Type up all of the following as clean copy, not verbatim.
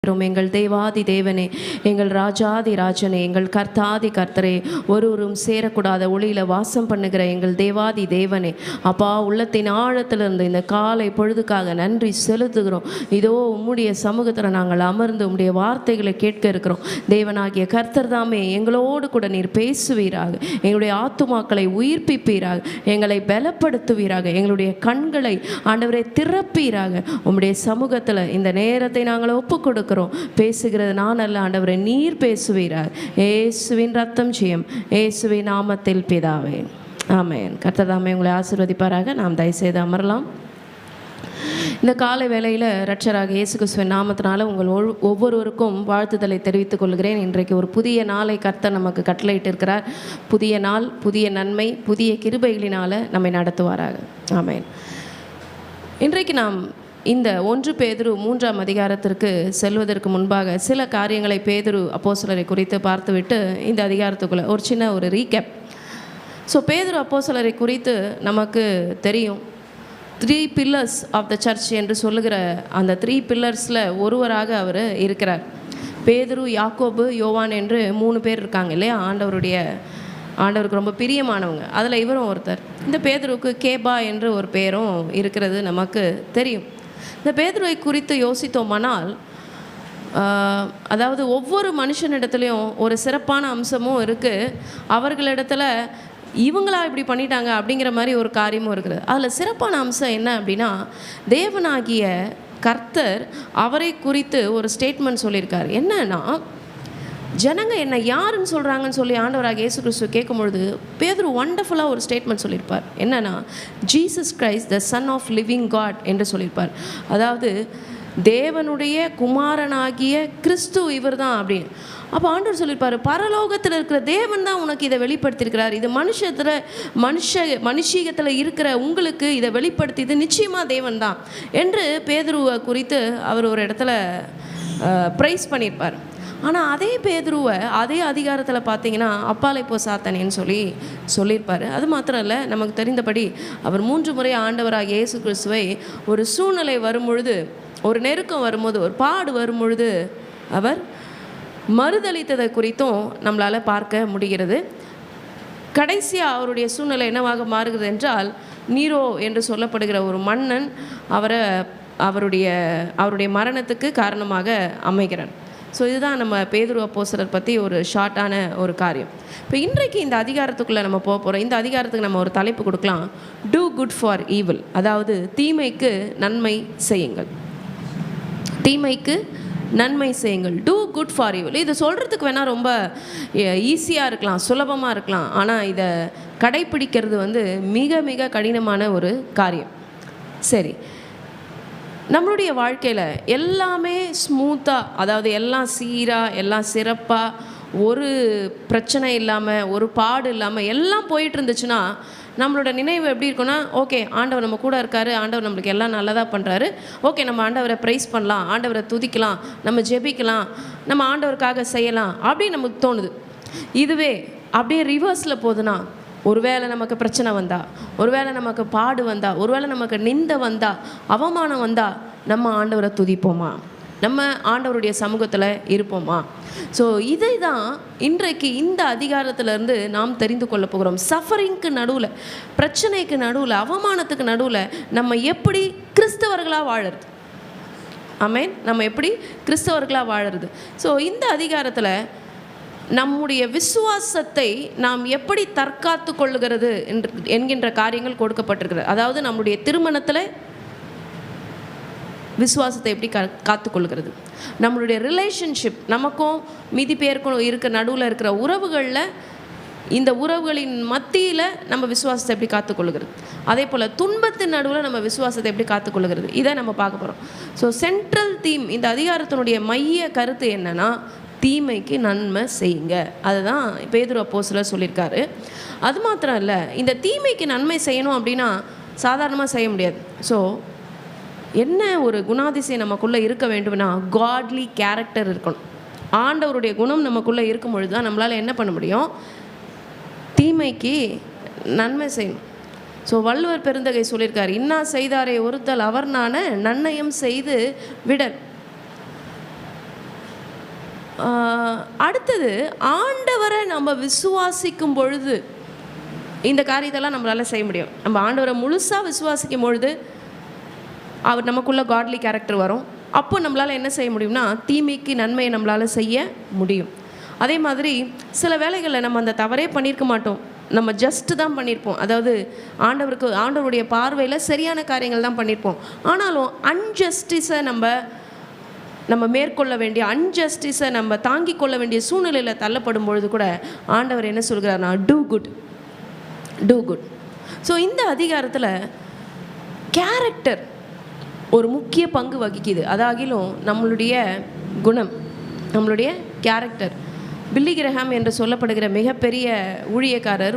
எங்கள் தேவாதி தேவனே, எங்கள் ராஜாதி ராஜனே, எங்கள் கர்த்தாதி கர்த்தரே, ஒருவரும் சேரக்கூடாத ஒளியில் வாசம் பண்ணுகிற எங்கள் தேவாதி தேவனே, அப்பா, உள்ளத்தின் ஆழத்திலிருந்து இந்த காலை பொழுதுக்காக நன்றி செலுத்துகிறோம். இதோ உம்முடைய சமூகத்தில் நாங்கள் அமர்ந்து உம்முடைய வார்த்தைகளை கேட்க இருக்கிறோம். தேவனாகிய கர்த்தர் தாமே எங்களோடு கூட நீர் பேசுவீராக, எங்களுடைய ஆத்துமாக்களை உயிர்ப்பிப்பீராக, எங்களை பலப்படுத்துவீராக, எங்களுடைய கண்களை ஆண்டவரை திறப்பீராக. உம்முடைய சமூகத்தில் இந்த நேரத்தை நாங்கள் ஒப்புக் கொடுக்கிறோம். பேசுகிறது நான் அல்ல ஆண்டவரே, நீர் பேசுவீரார். இயேசுவின் ரத்தம் ஜெயம், இயேசுவின் நாமத்தில் பிதாவே, ஆமென். கர்த்தர் தாமே உங்களை ஆசீர்வதிப்பாராக. நாம் தயவுசெய்து அமரலாம். இந்த காலை வேளையில் இரட்சகராக இயேசு கிறிஸ்துவின் நாமத்தினால உங்கள் ஒவ்வொருவருக்கும் வாழ்த்துதலை தெரிவித்துக் கொள்கிறேன். இன்றைக்கு ஒரு புதிய நாளை கர்த்தர் நமக்கு கட்டளையிட்டு இருக்கிறார். புதிய நாள், புதிய நன்மை, புதிய கிருபைகளினால் நம்மை நடத்துவாராக. ஆமென். இன்றைக்கு நாம் இந்த 1 பேதுரு 3ஆம் அதிகாரத்திற்கு செல்வதற்கு முன்பாக சில காரியங்களை பேதுரு அப்போஸ்தலரை குறித்து பார்த்துவிட்டு இந்த அதிகாரத்துக்குள்ளே ஒரு சின்ன ஒரு ரீகேப். பேதுரு அப்போஸ்தலரை குறித்து நமக்கு தெரியும். 3 pillars ஆஃப் த சர்ச் என்று சொல்லுகிற அந்த 3 பில்லர்ஸில் ஒருவராக அவர் இருக்கிறார். பேதுரு, யாக்கோபு, யோவான் என்று 3 பேர் இருக்காங்க இல்லையா? ஆண்டவருக்கு ரொம்ப பிரியமானவங்க. அதில் இவரும் ஒருத்தர். இந்த பேதுருக்கு கேபா என்று ஒரு பேரும் இருக்கிறது நமக்கு தெரியும். இந்த பேதுருவை குறித்து யோசித்தோமானால், அதாவது ஒவ்வொரு மனுஷனிடத்துலையும் ஒரு சிறப்பான அம்சமும் இருக்குது. அவர்களிடத்துல இவங்களா இப்படி பண்ணிட்டாங்க அப்படிங்கிற மாதிரி ஒரு காரியமும் இருக்குது. அதில் சிறப்பான அம்சம் என்ன அப்படின்னா, தேவனாகிய கர்த்தர் அவரை குறித்து ஒரு ஸ்டேட்மெண்ட் சொல்லியிருக்கார். என்னன்னா, ஜனங்க என்ன யாருன்னு சொல்கிறாங்கன்னு சொல்லி ஆண்டவராக இயேசு கிறிஸ்து கேட்கும்பொழுது பேதுரு வண்டர்ஃபுல்லாக ஒரு ஸ்டேட்மெண்ட் சொல்லியிருப்பார். என்னன்னா, Jesus Christ the son of living God என்று சொல்லியிருப்பார். அதாவது தேவனுடைய குமாரனாகிய கிறிஸ்து இவர் தான் அப்படின்னு. அப்போ ஆண்டவர் சொல்லியிருப்பார், பரலோகத்தில் இருக்கிற தேவன் தான் உனக்கு இதை வெளிப்படுத்தியிருக்கிறார். இது மனுஷீகத்தில் இருக்கிற உங்களுக்கு இதை வெளிப்படுத்தியது நிச்சயமாக தேவன் தான் என்று பேதுருவை குறித்து அவர் ஒரு இடத்துல ப்ரைஸ் பண்ணியிருப்பார். ஆனால் அதே பேதுருவை அதே அதிகாரத்தில் பார்த்தீங்கன்னா அப்பாலை போ சாத்தானேன்னு சொல்லியிருப்பார். அது மாத்திரம் இல்லை, நமக்கு தெரிந்தபடி அவர் 3 முறை ஆண்டவராக இயேசு கிறிஸ்துவை ஒரு சூழ்நிலை வரும்பொழுது, ஒரு நெருக்கம் வரும்போது, ஒரு பாடு வரும்பொழுது அவர் மறுதளித்ததை குறித்தும் நம்மளால் பார்க்க முடிகிறது. கடைசியாக அவருடைய சூழ்நிலை என்னவாக மாறுகிறது என்றால், நீரோ என்று சொல்லப்படுகிற ஒரு மன்னன் அவருடைய மரணத்துக்கு காரணமாக அமைகிறான். இதுதான் நம்ம பேதுரு அப்போஸ்தலர் பற்றி ஒரு ஷார்ட்டான ஒரு காரியம். இப்போ இன்றைக்கு இந்த அதிகாரத்துக்குள்ளே நம்ம போகிறோம். இந்த அதிகாரத்துக்கு நம்ம ஒரு தலைப்பு கொடுக்கலாம், டூ குட் ஃபார் ஈவில். அதாவது தீமைக்கு நன்மை செய்யுங்கள். தீமைக்கு நன்மை செய்யுங்கள், டூ குட் ஃபார் ஈவில். இது சொல்கிறதுக்கு வேணால் ரொம்ப ஈஸியாக இருக்கலாம், சுலபமாக இருக்கலாம். ஆனால் இதை கடைப்பிடிக்கிறது மிக மிக கடினமான ஒரு காரியம். சரி, நம்மளுடைய வாழ்க்கையில் எல்லாமே ஸ்மூத்தாக, அதாவது எல்லாம் சீராக, எல்லாம் சிறப்பாக, ஒரு பிரச்சனை இல்லாமல், ஒரு பாடு இல்லாமல் எல்லாம் போயிட்டு இருந்துச்சுன்னா நம்மளோட நினைவு எப்படி இருக்குன்னா, ஓகே, ஆண்டவர் நம்ம கூட இருக்கார், ஆண்டவர் நம்மளுக்கு எல்லாம் நல்லதாக பண்ணுறாரு, ஓகே, நம்ம ஆண்டவரை ப்ரைஸ் பண்ணலாம், ஆண்டவரை துதிக்கலாம், நம்ம ஜெபிக்கலாம், நம்ம ஆண்டவருக்காக செய்யலாம் அப்படின்னு நமக்கு தோணுது. இதுவே அப்படியே ரிவர்ஸில் போகுதுன்னா, ஒருவேளை நமக்கு பிரச்சனை வந்தா, ஒருவேளை நமக்கு பாடு வந்தா, ஒருவேளை நமக்கு நிந்தை வந்தா, அவமானம் வந்தா, நம்ம ஆண்டவரை துதிப்போமா? நம்ம ஆண்டவருடைய சமூகத்தில் இருப்போமா? இதை தான் இன்றைக்கு இந்த அதிகாரத்திலேருந்து நாம் தெரிந்து கொள்ள போகிறோம். சஃபரிங்க்கு நடுவில், பிரச்சனைக்கு நடுவில், அவமானத்துக்கு நடுவில் நம்ம எப்படி கிறிஸ்தவர்களாக வாழறது? ஆமென். நம்ம எப்படி கிறிஸ்தவர்களாக வாழறது? இந்த அதிகாரத்தில் நம்முடைய விசுவாசத்தை நாம் எப்படி தற்காத்து கொள்ளுகிறது என்கின்ற காரியங்கள் கொடுக்கப்பட்டிருக்கிறது. அதாவது நம்முடைய திருமணத்தில் விசுவாசத்தை எப்படி காத்துக்கொள்ளுகிறது, நம்மளுடைய ரிலேஷன்ஷிப், நமக்கும் மீதி பேருக்கும் நடுவில் இருக்கிற உறவுகளில், இந்த உறவுகளின் மத்தியில் நம்ம விசுவாசத்தை எப்படி காத்துக்கொள்ளுகிறது, அதே போல் துன்பத்தின் நடுவில் நம்ம விசுவாசத்தை எப்படி காத்துக்கொள்ளுகிறது, இதை நம்ம பார்க்க போகிறோம். சென்ட்ரல் தீம், இந்த அதிகாரத்தினுடைய மைய கருத்து என்னன்னா, தீமைக்கு நன்மை செய்யுங்க. அதுதான் பேதுரு அப்போஸ்தலர் சொல்லியிருக்காரு. அது மாத்திரம் இல்லை, இந்த தீமைக்கு நன்மை செய்யணும் அப்படின்னா சாதாரணமாக செய்ய முடியாது. என்ன ஒரு குணாதிசயம் நமக்குள்ளே இருக்க வேண்டும்னா, காட்லி கேரக்டர் இருக்கணும். ஆண்டவருடைய குணம் நமக்குள்ளே இருக்கும் பொழுது தான் நம்மளால் என்ன பண்ண முடியும், தீமைக்கு நன்மை செய்யணும். வள்ளுவர் பெருந்தகை சொல்லியிருக்கார், இன்னா செய்தாரே ஒருத்தல் அவர் நான நன்னயம் செய்து விடல். அடுத்தது, ஆண்டவரை நம்ம விசுவாசிக்கும் பொழுது இந்த காரியத்தெல்லாம் நம்மளால் செய்ய முடியும். நம்ம ஆண்டவரை முழுசாக விசுவாசிக்கும் பொழுது அவர் நமக்குள்ள காட்லி கேரக்டர் வரும். அப்போ நம்மளால் என்ன செய்ய முடியும்னா, தீமைக்கு நன்மையை நம்மளால் செய்ய முடியும். அதே மாதிரி சில வேளைகளில் நம்ம அந்த தவறே பண்ணியிருக்க மாட்டோம், நம்ம ஜஸ்ட்டு தான் பண்ணியிருப்போம். அதாவது ஆண்டவருடைய பார்வையில் சரியான காரியங்கள் தான் பண்ணியிருப்போம். ஆனாலும் அன்ஜஸ்டிஸை நம்ம மேற்கொள்ள வேண்டிய, அன்ஜஸ்டிஸை நம்ம தாங்கிக் கொள்ள வேண்டிய சூழ்நிலையில் தள்ளப்படும் பொழுது கூட ஆண்டவர் என்ன சொல்கிறார்னா, டூ குட். ஸோ இந்த அதிகாரத்தில் கேரக்டர் ஒரு முக்கிய பங்கு வகிக்குது. அதாகிலும் நம்மளுடைய குணம், நம்மளுடைய கேரக்டர். பில்லி கிரஹாம் என்று சொல்லப்படுகிற மிகப்பெரிய ஊழியக்காரர்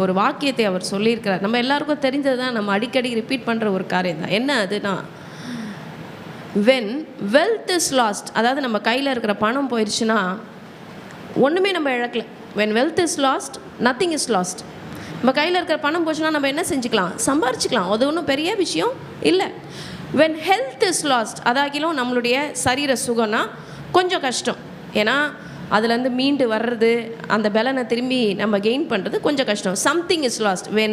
ஒரு வாக்கியத்தை அவர் சொல்லியிருக்கிறார். நம்ம எல்லாருக்கும் தெரிஞ்சது தான், நம்ம அடிக்கடி ரிப்பீட் பண்ணுற ஒரு காரியம் தான். என்ன அதுனா, when wealth is lost, அதாவது நம்ம கையில் இருக்கிற பணம் போயிடுச்சுன்னா ஒன்றுமே நம்ம இழக்கல. when wealth is lost, nothing is lost. நம்ம கையில் இருக்கிற பணம் போச்சுன்னா நம்ம என்ன செஞ்சுக்கலாம், சம்பாரிச்சிக்கலாம். அது ஒன்றும் பெரிய விஷயம் இல்லை. when health is lost, அதாகிலும் நம்மளுடைய சரீர சுகம்னா கொஞ்சம் கஷ்டம். ஏன்னா அதுலேருந்து மீண்டு வர்றது, அந்த பலனை திரும்பி நம்ம கெயின் பண்ணுறது கொஞ்சம் கஷ்டம். something is lost. when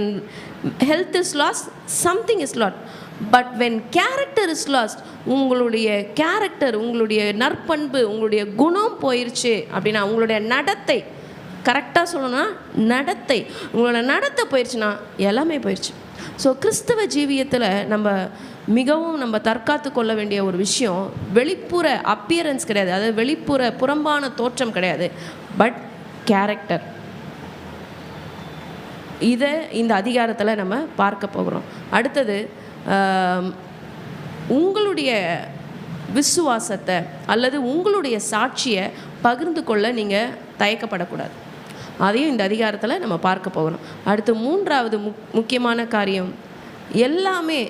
health is lost, something is lost. but when character is lost, உங்களுடைய கேரக்டர், உங்களுடைய நற்பண்பு, உங்களுடைய குணம் போயிடுச்சு அப்படின்னா, உங்களுடைய நடத்தை, கரெக்டாக சொல்லணும்னா நடத்தை, உங்களோட நடத்தை போயிடுச்சுன்னா எல்லாமே போயிடுச்சு. ஸோ கிறிஸ்தவ ஜீவியத்தில் நம்ம தற்காத்து கொள்ள வேண்டிய ஒரு விஷயம் வெளிப்புற அப்பியரன்ஸ் கிடையாது, அதாவது புறம்பான தோற்றம் கிடையாது, பட் கேரக்டர். இதை இந்த அதிகாரத்தில் நம்ம பார்க்க போகிறோம். அடுத்தது, உங்களுடைய விசுவாசத்தை அல்லது உங்களுடைய சாட்சியை பகிர்ந்து கொள்ள நீங்கள் தயக்கப்படக்கூடாது. அதையும் இந்த அதிகாரத்தில் நம்ம பார்க்க போகிறோம். அடுத்து மூன்றாவது முக்கியமான காரியம், எல்லாமே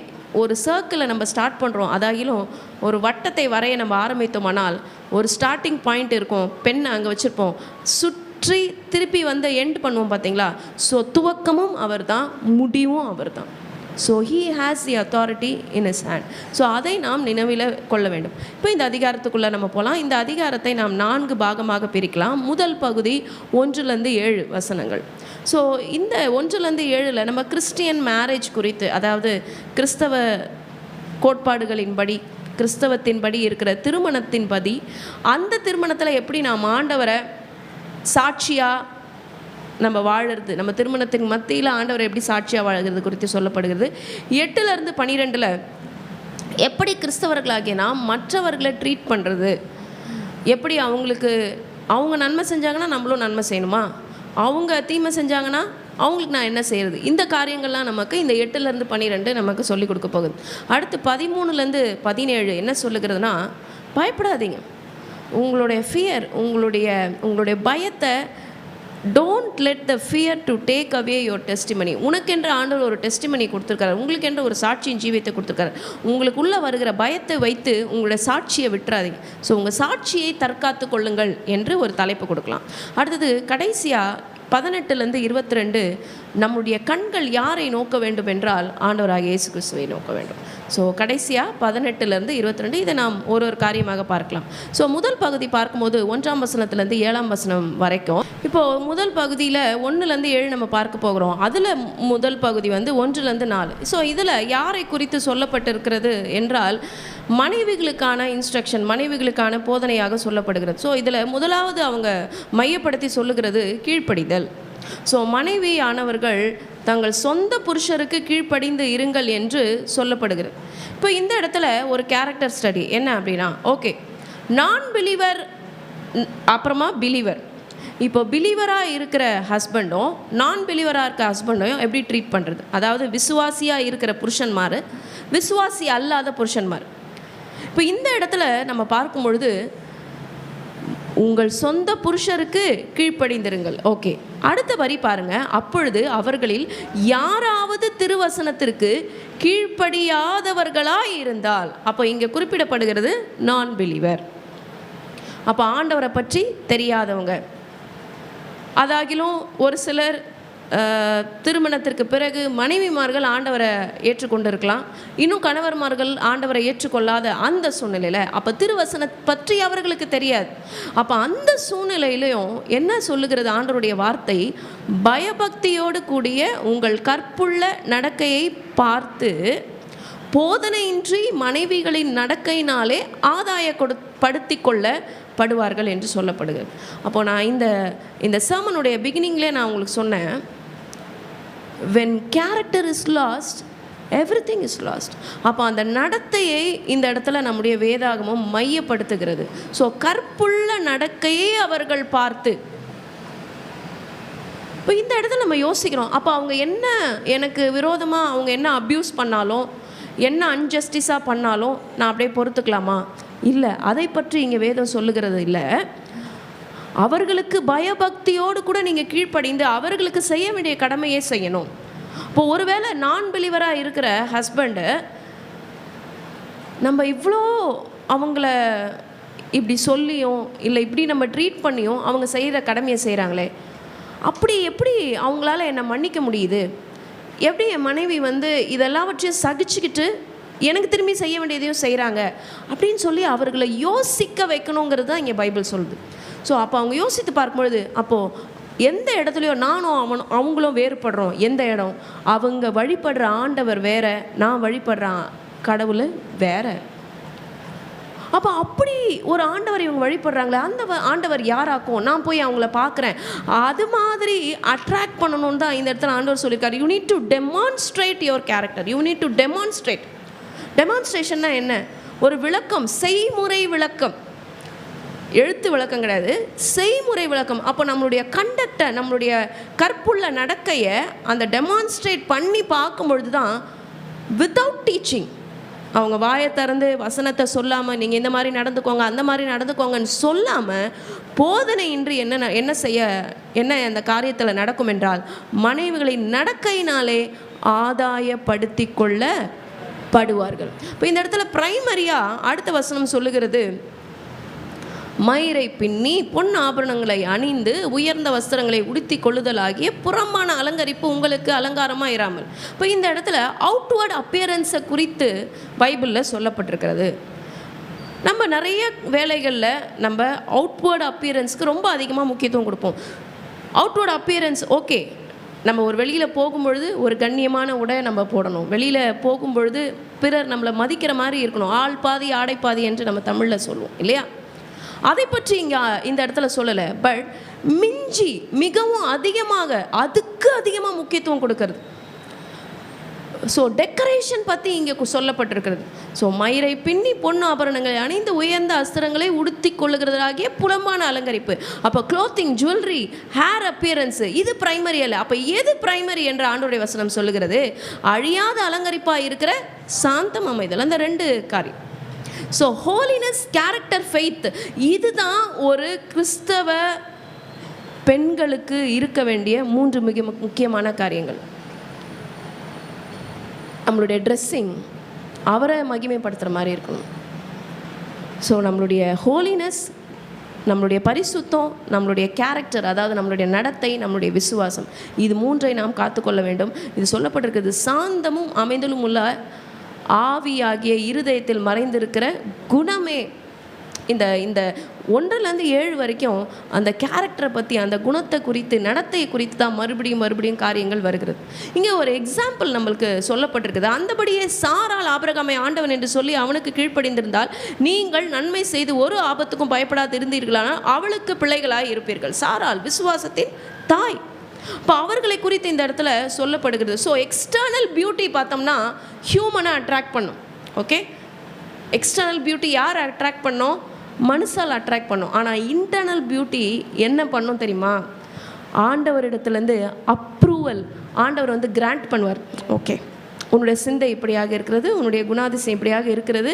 ஒரு சர்க்கிளை நம்ம ஸ்டார்ட் பண்ணுறோம். அதாகிலும் ஒரு வட்டத்தை வரைய நம்ம ஆரம்பித்தோமானால் ஒரு ஸ்டார்டிங் பாயிண்ட் இருக்கும், பெண்ணை அங்கே வச்சுருப்போம், சுற்றி திருப்பி வந்து எண்ட் பண்ணுவோம் பார்த்தீங்களா. ஸோ துவக்கமும் அவர் தான், முடிவும் அவர் தான். So he has the authority in his hand. So அதை நாம் நினைவில் கொள்ள வேண்டும். இப்போ இந்த அதிகாரத்துக்குள்ளே நம்ம போகலாம். இந்த அதிகாரத்தை நாம் 4 பாகமாக பிரிக்கலாம். முதல் பகுதி 1-7 வசனங்கள். ஸோ இந்த 1-7 நம்ம கிறிஸ்டியன் மேரேஜ் குறித்து, அதாவது கிறிஸ்தவ கோட்பாடுகளின்படி, கிறிஸ்தவத்தின்படி இருக்கிற திருமணத்தின்படி, அந்த திருமணத்தில் எப்படி நாம் ஆண்டவரை சாட்சியாக நம்ம வாழறது, நம்ம திருமணத்தின் மத்தியில் ஆண்டவரை எப்படி சாட்சியாக வாழறது குறித்து சொல்லப்படுகிறது. 8-12 எப்படி கிறிஸ்தவர்களாகிய நாம் மற்றவர்களை ட்ரீட் பண்ணுறது, எப்படி அவங்க நன்மை செஞ்சாங்கன்னா நம்மளும் நன்மை செய்யணுமா, அவங்க தீமை செஞ்சாங்கன்னா அவங்களுக்கு நான் என்ன செய்கிறது, இந்த காரியங்கள்லாம் நமக்கு இந்த 8-12 நமக்கு சொல்லிக் கொடுக்க போகுது. அடுத்து 13-17 என்ன சொல்லுகிறதுனா, பயப்படாதீங்க. உங்களுடைய ஃபியர், உங்களுடைய பயத்தை, don't let the fear to take away your testimony. உனக்கென்று ஆண்டவர் ஒரு டெஸ்டிமனி கொடுத்துருக்காரு, உங்களுக்கென்று ஒரு சாட்சியின் ஜீவியத்தை கொடுத்துருக்காரு. உங்களுக்குள்ளே வருகிற பயத்தை வைத்து உங்களுடைய சாட்சியை விட்டுறாதீங்க. ஸோ உங்கள் சாட்சியை தற்காத்து கொள்ளுங்கள் என்று ஒரு தலைப்பு கொடுக்கலாம். அடுத்தது கடைசியாக 18-22 நம்முடைய கண்கள் யாரை நோக்க வேண்டும் என்றால் ஆண்டவராகிய இயேசு கிறிஸ்துவை நோக்க வேண்டும். ஸோ கடைசியாக 18-22 இதை நாம் ஒரு காரியமாக பார்க்கலாம். ஸோ முதல் பகுதி பார்க்கும்போது 1ஆம் வசனத்துலேருந்து 7ஆம் வசனம் வரைக்கும். இப்போது முதல் பகுதியில் 1-7 நம்ம பார்க்க போகிறோம். அதில் முதல் பகுதி 1-4. ஸோ இதில் யாரை குறித்து சொல்லப்பட்டிருக்கிறது என்றால் மனைவிகளுக்கான இன்ஸ்ட்ரக்ஷன், மனைவிகளுக்கான போதனையாக சொல்லப்படுகிறது. ஸோ இதில் முதலாவது அவங்க மையப்படுத்தி சொல்லுகிறது கீழ்ப்படிதல். ஸோ மனைவி ஆனவர்கள் தங்கள் சொந்த புருஷருக்கு கீழ்ப்படிந்து இருங்கள் என்று சொல்லப்படுகிறது. இப்போ இந்த இடத்துல ஒரு கேரக்டர் ஸ்டடி என்ன அப்படின்னா, ஓகே, நான் பிலீவர் அப்புறமா பிலீவர். இப்போ பிலீவராக இருக்கிற ஹஸ்பண்டும் நான் பிலீவராக இருக்க ஹஸ்பண்டையும் எப்படி ட்ரீட் பண்ணுறது, அதாவது விசுவாசியாக இருக்கிற புருஷன்மார், விசுவாசி அல்லாத புருஷன்மார். இப்போ இந்த இடத்துல நம்ம பார்க்கும் பொழுது உங்கள் சொந்த புருஷருக்கு கீழ்ப்படிந்திருங்கள். ஓகே, அடுத்த வரி பாருங்க, அப்பொழுது அவர்களில் யாராவது திருவசனத்திற்கு கீழ்ப்படியாதவர்களாய் இருந்தால், அப்போ இங்கே குறிப்பிடப்படுகிறது நான் பிலீவர். அப்போ ஆண்டவரை பற்றி தெரியாதவங்க. அதாகிலும் ஒரு சிலர் திருமணத்திற்கு பிறகு மனைவிமார்கள் ஆண்டவரை ஏற்றுக்கொண்டு இருக்கலாம், இன்னும் கணவர்மார்கள் ஆண்டவரை ஏற்றுக்கொள்ளாத அந்த சூழ்நிலையில் அப்போ திருவசன பற்றி அவர்களுக்கு தெரியாது. அப்போ அந்த சூழ்நிலையிலையும் என்ன சொல்லுகிறது ஆண்டவருடைய வார்த்தை? பயபக்தியோடு கூடிய உங்கள் கற்புள்ள நடக்கையை பார்த்து போதனையின்றி மனைவிகளின் நடக்கையினாலே படுத்தி கொள்ளப்படுவார்கள் என்று சொல்லப்படுகிறது. அப்போது நான் இந்த சர்மனுடைய பிகினிங்லேயே நான் உங்களுக்கு சொன்னேன், when character is lost, everything is lost. அப்போ அந்த நடத்தையை இந்த இடத்துல நம்முடைய வேதாகமும் மையப்படுத்துகிறது. ஸோ கற்புள்ள நடக்கையை அவர்கள் பார்த்து, இப்போ இந்த இடத்துல நம்ம யோசிக்கிறோம், அப்போ அவங்க என்ன எனக்கு விரோதமாக அவங்க என்ன அப்யூஸ் பண்ணாலும், என்ன அன்ஜஸ்டிஸாக பண்ணாலும் நான் அப்படியே பொறுத்துக்கலாமா? இல்லை, அதை பற்றி இங்கே வேதம் சொல்லுகிறது இல்லை. அவர்களுக்கு பயபக்தியோடு கூட நீங்கள் கீழ்ப்படிந்து அவர்களுக்கு செய்ய வேண்டிய கடமையே செய்யணும். இப்போ ஒருவேளை நான் பிலீவராக இருக்கிற ஹஸ்பண்டு நம்ம இவ்வளோ அவங்கள இப்படி சொல்லியும் இல்லை இப்படி நம்ம ட்ரீட் பண்ணியும் அவங்க செய்கிற கடமையை செய்கிறாங்களே, அப்படி எப்படி அவங்களால என்னை மன்னிக்க முடியுது? எப்படி என் மனைவி இதெல்லாவற்றையும் சகிச்சுக்கிட்டு எனக்கு திரும்பி செய்ய வேண்டியதையும் செய்கிறாங்க அப்படின்னு சொல்லி அவர்களை யோசிக்க வைக்கணுங்கிறது தான் இங்கே பைபிள் சொல்லுது. ஸோ அப்போ அவங்க யோசித்து பார்க்கும்பொழுது, அப்போது எந்த இடத்துலையோ நானும் அவங்களும் வேறுபடுறோம். எந்த இடம்? அவங்க வழிபடுற ஆண்டவர் வேற, நான் வழிபடுற கடவுள் வேற. அப்போ அப்படி ஒரு ஆண்டவர் இவங்க வழிபடுறாங்களே, அந்த ஆண்டவர் யாராக்கும்? நான் போய் அவங்கள பார்க்குறேன், அது மாதிரி அட்ராக்ட் பண்ணணும்னு தான் இந்த இடத்துல ஆண்டவர் சொல்லியிருக்காரு. You need to demonstrate your character. You need to demonstrate. டெமான்ஸ்ட்ரேஷன்னா என்ன? ஒரு விளக்கம், செய்முறை விளக்கம், எழுத்து விளக்கம் கிடையாது, செய்முறை விளக்கம். அப்போ நம்மளுடைய கண்டக்டை, நம்மளுடைய கற்புள்ள நடக்கையை அந்த டெமான்ஸ்ட்ரேட் பண்ணி பார்க்கும்பொழுது தான், வித்தவுட் டீச்சிங், அவங்க வாயை திறந்து வசனத்தை சொல்லாமல் நீங்கள் இந்த மாதிரி நடந்துக்கோங்க அந்த மாதிரி நடந்துக்கோங்கன்னு சொல்லாமல் போதனையின்றி என்ன அந்த காரியத்தில் நடக்கும் என்றால், மனைவிகளின் நடக்கையினாலே ஆதாயப்படுத்தி கொள்ளப்படுவார்கள். இப்போ இந்த இடத்துல பிரைமரியாக அடுத்த வசனம் சொல்லுகிறது, மயிரை பின்னி பொன் ஆபரணங்களை அணிந்து உயர்ந்த வஸ்திரங்களை உடுத்தி கொள்ளுதலாகிய புறம்பான அலங்கரிப்பு உங்களுக்கு அலங்காரமாக இராமல். இப்போ இந்த இடத்துல அவுட்வர்ட் அப்பியரன்ஸை குறித்து பைபிளில் சொல்லப்பட்டிருக்கிறது. நம்ம நிறைய வேலைகளில் நம்ம அவுட்வர்ட் அப்பியரன்ஸ்க்கு ரொம்ப அதிகமாக முக்கியத்துவம் கொடுப்போம். அவுட்வர்ட் அப்பியரன்ஸ் ஓகே, நம்ம ஒரு வெளியில் போகும்பொழுது ஒரு கண்ணியமான உடை நம்ம போடணும், வெளியில் போகும்பொழுது பிறர் நம்மளை மதிக்கிற மாதிரி இருக்கணும், ஆள் பாதி ஆடை பாதி என்று நம்ம தமிழில் சொல்லுவோம் இல்லையா? அதை பற்றி இங்கே இந்த இடத்துல சொல்லலை. பட் மிஞ்சி மிகவும் அதுக்கு அதிகமாக முக்கியத்துவம் கொடுக்கறது. ஸோ டெக்கரேஷன் பற்றி இங்கே சொல்லப்பட்டிருக்கிறது. ஸோ மயிரை பின்னி பொண்ணு ஆபரணங்களை அணிந்து உயர்ந்த அஸ்திரங்களை உடுத்தி கொள்ளுகிறதாகிய புலம்பான அலங்கரிப்பு. அப்போ க்ளோத்திங், ஜுவல்லரி, ஹேர் அப்பியரன்ஸு, இது பிரைமரி அல்ல. அப்போ எது பிரைமரி என்ற ஆண்டவருடைய வசனம் சொல்லுகிறது? அழியாத அலங்கரிப்பாக இருக்கிற சாந்தம், அமைதல், அந்த ரெண்டு காரியம். ஸோ ஹோலினஸ், கேரக்டர், ஃபெய்த், இதுதான் ஒரு கிறிஸ்தவ பெண்களுக்கு இருக்க வேண்டிய மூன்று மிக முக்கியமான காரியங்கள். நம்மளுடைய ட்ரெஸ்ஸிங் அவரை மகிமைப்படுத்துகிற மாதிரி இருக்கணும். ஸோ நம்மளுடைய ஹோலினஸ், நம்மளுடைய பரிசுத்தம், நம்மளுடைய கேரக்டர், அதாவது நம்மளுடைய நடத்தை, நம்மளுடைய விசுவாசம், இது மூன்றை நாம் காத்துக்கொள்ள வேண்டும். இது சொல்லப்பட்டிருக்கிறது. சாந்தமும் அமைதலும் உள்ள ஆவியாகிய இருதயத்தில் மறைந்திருக்கிற குணமே. இந்த 1-7 வரைக்கும் அந்த கேரக்டரை பற்றி, அந்த குணத்தை குறித்து, நடத்தையை குறித்து தான் மறுபடியும் காரியங்கள் வருகிறது. இங்கே ஒரு எக்ஸாம்பிள் நம்மளுக்கு சொல்லப்பட்டிருக்குது. அந்தபடியே சாராள் ஆபிரகாமை ஆண்டவன் என்று சொல்லி அவனுக்கு கீழ்ப்படிந்திருந்தால் நீங்கள் நன்மை செய்து ஒரு ஆபத்துக்கும் பயப்படாது இருந்தீர்களானால் அவளுக்கு பிள்ளைகளாய் இருப்பீர்கள். சாராள் விசுவாசத்தின் தாய். இப்போ அவர்களை குறித்து இந்த இடத்துல சொல்லப்படுகிறது. ஸோ எக்ஸ்டர்னல் பியூட்டி பார்த்தோம்னா ஹியூமனை அட்ராக்ட் பண்ணும். ஓகே, எக்ஸ்டர்னல் பியூட்டி யார் அட்ராக்ட் பண்ணோம்? மனுஷால் அட்ராக்ட் பண்ணும். ஆனால் இன்டர்னல் பியூட்டி என்ன பண்ணும் தெரியுமா? ஆண்டவரிடத்துலேருந்து அப்ரூவல் ஆண்டவர் கிராண்ட் பண்ணுவார். ஓகே, உன்னுடைய சிந்தை இப்படியாக இருக்கிறது, உன்னுடைய குணாதிசயம் இப்படியாக இருக்கிறது,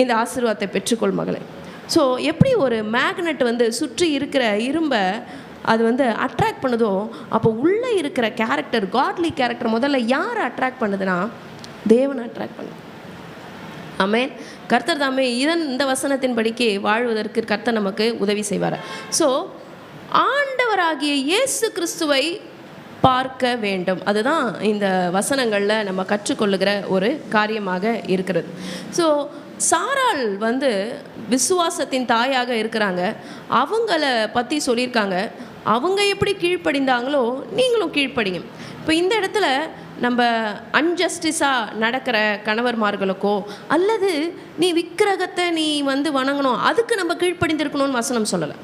இந்த ஆசீர்வாதத்தை பெற்றுக்கொள் மகளே. ஸோ எப்படி ஒரு மேக்னெட் சுற்றி இருக்கிற இரும்பை அது அட்ராக்ட் பண்ணுதோ, அப்போ உள்ளே இருக்கிற கேரக்டர், காட்லி கேரக்டர் முதல்ல யார் அட்ராக்ட் பண்ணுதுன்னா தேவனை அட்ராக்ட் பண்ணுது. ஆமென். கர்த்தர் தாமே இந்த வசனத்தின்படிக்கு வாழ்வதற்கு கர்த்தர் நமக்கு உதவி செய்வார். ஸோ ஆண்டவராகிய இயேசு கிறிஸ்துவை பார்க்க வேண்டும். அதுதான் இந்த வசனங்களில் நம்ம கற்றுக்கொள்ளுகிற ஒரு காரியமாக இருக்கிறது. ஸோ சாராள் விசுவாசத்தின் தாயாக இருக்கிறாங்க. அவங்கள பற்றி சொல்லியிருக்காங்க, அவங்க எப்படி கீழ்ப்படிந்தாங்களோ நீங்களும் கீழ்ப்படிங்க. இப்போ இந்த இடத்துல நம்ம அன்ஜஸ்டிஸாக நடக்கிற கணவர்மார்களுக்கோ அல்லது நீ விக்கிரகத்தை நீ வணங்கணும் அதுக்கு நம்ம கீழ்ப்படிந்திருக்கணும்னு வசனம் சொல்லலை.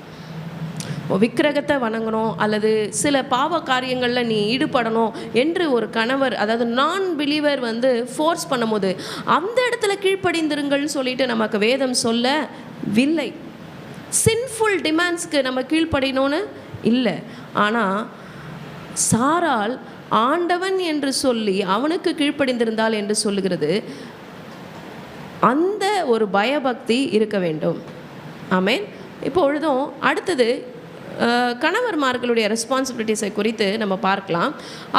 விக்கிரகத்தை வணங்கணும் அல்லது சில பாவ காரியங்களில் நீ ஈடுபடணும் என்று ஒரு கணவர், அதாவது நான் பிலீவர் ஃபோர்ஸ் பண்ணும்போது அந்த இடத்துல கீழ்ப்படிந்திருங்கள்னு சொல்லிட்டு நமக்கு வேதம் சொல்லவில்லை. சின்ஃபுல் டிமாண்ட்ஸ்க்கு நம்ம கீழ்ப்படினோன்னு இல்லை. ஆனால் சாராள் ஆண்டவன் என்று சொல்லி அவனுக்கு கீழ்ப்படிந்திருந்தாள் என்று சொல்லுகிறது. அந்த ஒரு பயபக்தி இருக்க வேண்டும். ஆமென். இப்பொழுதும் அடுத்தது கணவர்மார்களுடைய ரெஸ்பான்சிபிலிட்டிஸை குறித்து நம்ம பார்க்கலாம்.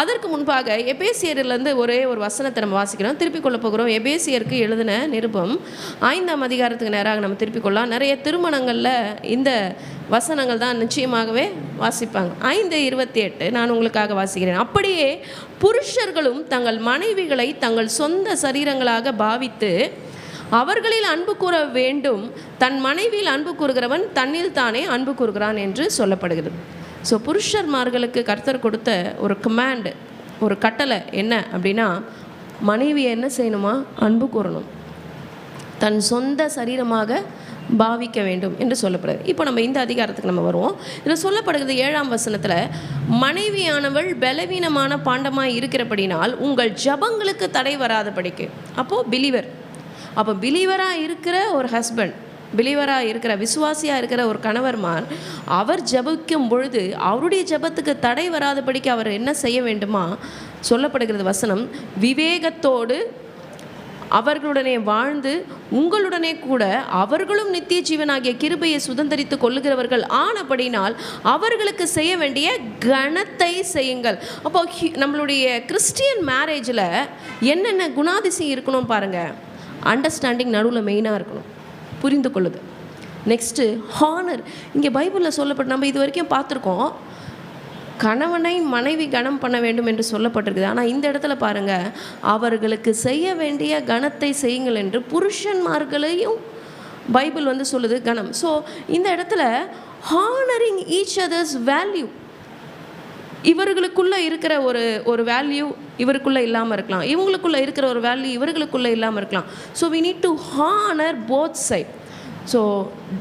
அதற்கு முன்பாக எபேசியரிலிருந்து ஒரே ஒரு வசனத்தை நம்ம வாசிக்கிறோம், திருப்பிக் கொள்ள போகிறோம். எபேசியருக்கு எழுதின நிருபம் 5ஆம் அதிகாரத்துக்கு நேராக நம்ம திருப்பிக் கொள்ளலாம். நிறைய திருமணங்களில் இந்த வசனங்கள் தான் நிச்சயமாகவே வாசிப்பாங்க. 5:28 நான் உங்களுக்காக வாசிக்கிறேன். அப்படியே புருஷர்களும் தங்கள் மனைவிகளை தங்கள் சொந்த சரீரங்களாக பாவித்து அவர்களில் அன்பு கூற வேண்டும். தன் மனைவியில் அன்பு கூறுகிறவன் தன்னில் தானே அன்பு கூறுகிறான் என்று சொல்லப்படுகிறது. ஸோ புருஷர்மார்களுக்கு கர்த்தர் கொடுத்த ஒரு கமாண்ட், ஒரு கட்டளை என்ன அப்படின்னா, மனைவியை என்ன செய்யணுமா? அன்பு கூறணும், தன் சொந்த சரீரமாக பாவிக்க வேண்டும் என்று சொல்லப்படுது. இப்போ நம்ம இந்த அதிகாரத்துக்கு நம்ம வருவோம். இதில் சொல்லப்படுகிறது 7ஆம் வசனத்தில், மனைவியானவள் பலவீனமான பாண்டமாக இருக்கிறபடினால் உங்கள் ஜபங்களுக்கு தடை வராதபடிக்கு. அப்போது பிலீவர், அப்போ பிலீவராக இருக்கிற ஒரு ஹஸ்பண்ட், பிலீவராக இருக்கிற விசுவாசியாக இருக்கிற ஒரு கணவர்மார், அவர் ஜபிக்கும் பொழுது அவருடைய ஜபத்துக்கு தடை வராதபடிக்கு அவர் என்ன செய்ய வேண்டுமா? சொல்லப்படுகிறது வசனம், விவேகத்தோடு அவர்களுடனே வாழ்ந்து உங்களுடனே கூட அவர்களும் நித்திய ஜீவனாகிய கிருபையை சுதந்தரித்து கொள்ளுகிறவர்கள் ஆனபடினால் அவர்களுக்கு செய்ய வேண்டிய கணத்தை செய்யுங்கள். அப்போ நம்மளுடைய கிறிஸ்டியன் மேரேஜில் என்னென்ன குணாதிசயம் இருக்கணும் பாருங்கள். அண்டர்ஸ்டாண்டிங் நடுவில் மெயினாக இருக்கணும், புரிந்து கொள்ளுது. Next honour. இங்கே பைபிளில் சொல்லப்பட்டு நம்ம இது வரைக்கும் பார்த்துருக்கோம், கணவனை மனைவி கனம் பண்ண வேண்டும் என்று சொல்லப்பட்டிருக்குது. ஆனால் இந்த இடத்துல பாருங்கள், அவர்களுக்கு செய்ய வேண்டிய கணத்தை செய்யுங்கள் என்று புருஷன்மார்களையும் பைபிள் சொல்லுது, கணம். ஸோ இந்த இடத்துல ஹானரிங் ஈச் அதர்ஸ் வேல்யூ, இவர்களுக்குள்ளே இருக்கிற ஒரு வேல்யூ இவருக்குள்ளே இல்லாமல் இருக்கலாம், இவங்களுக்குள்ளே இருக்கிற ஒரு வேல்யூ இவர்களுக்குள்ளே இல்லாமல் இருக்கலாம். So we need to honour both side. So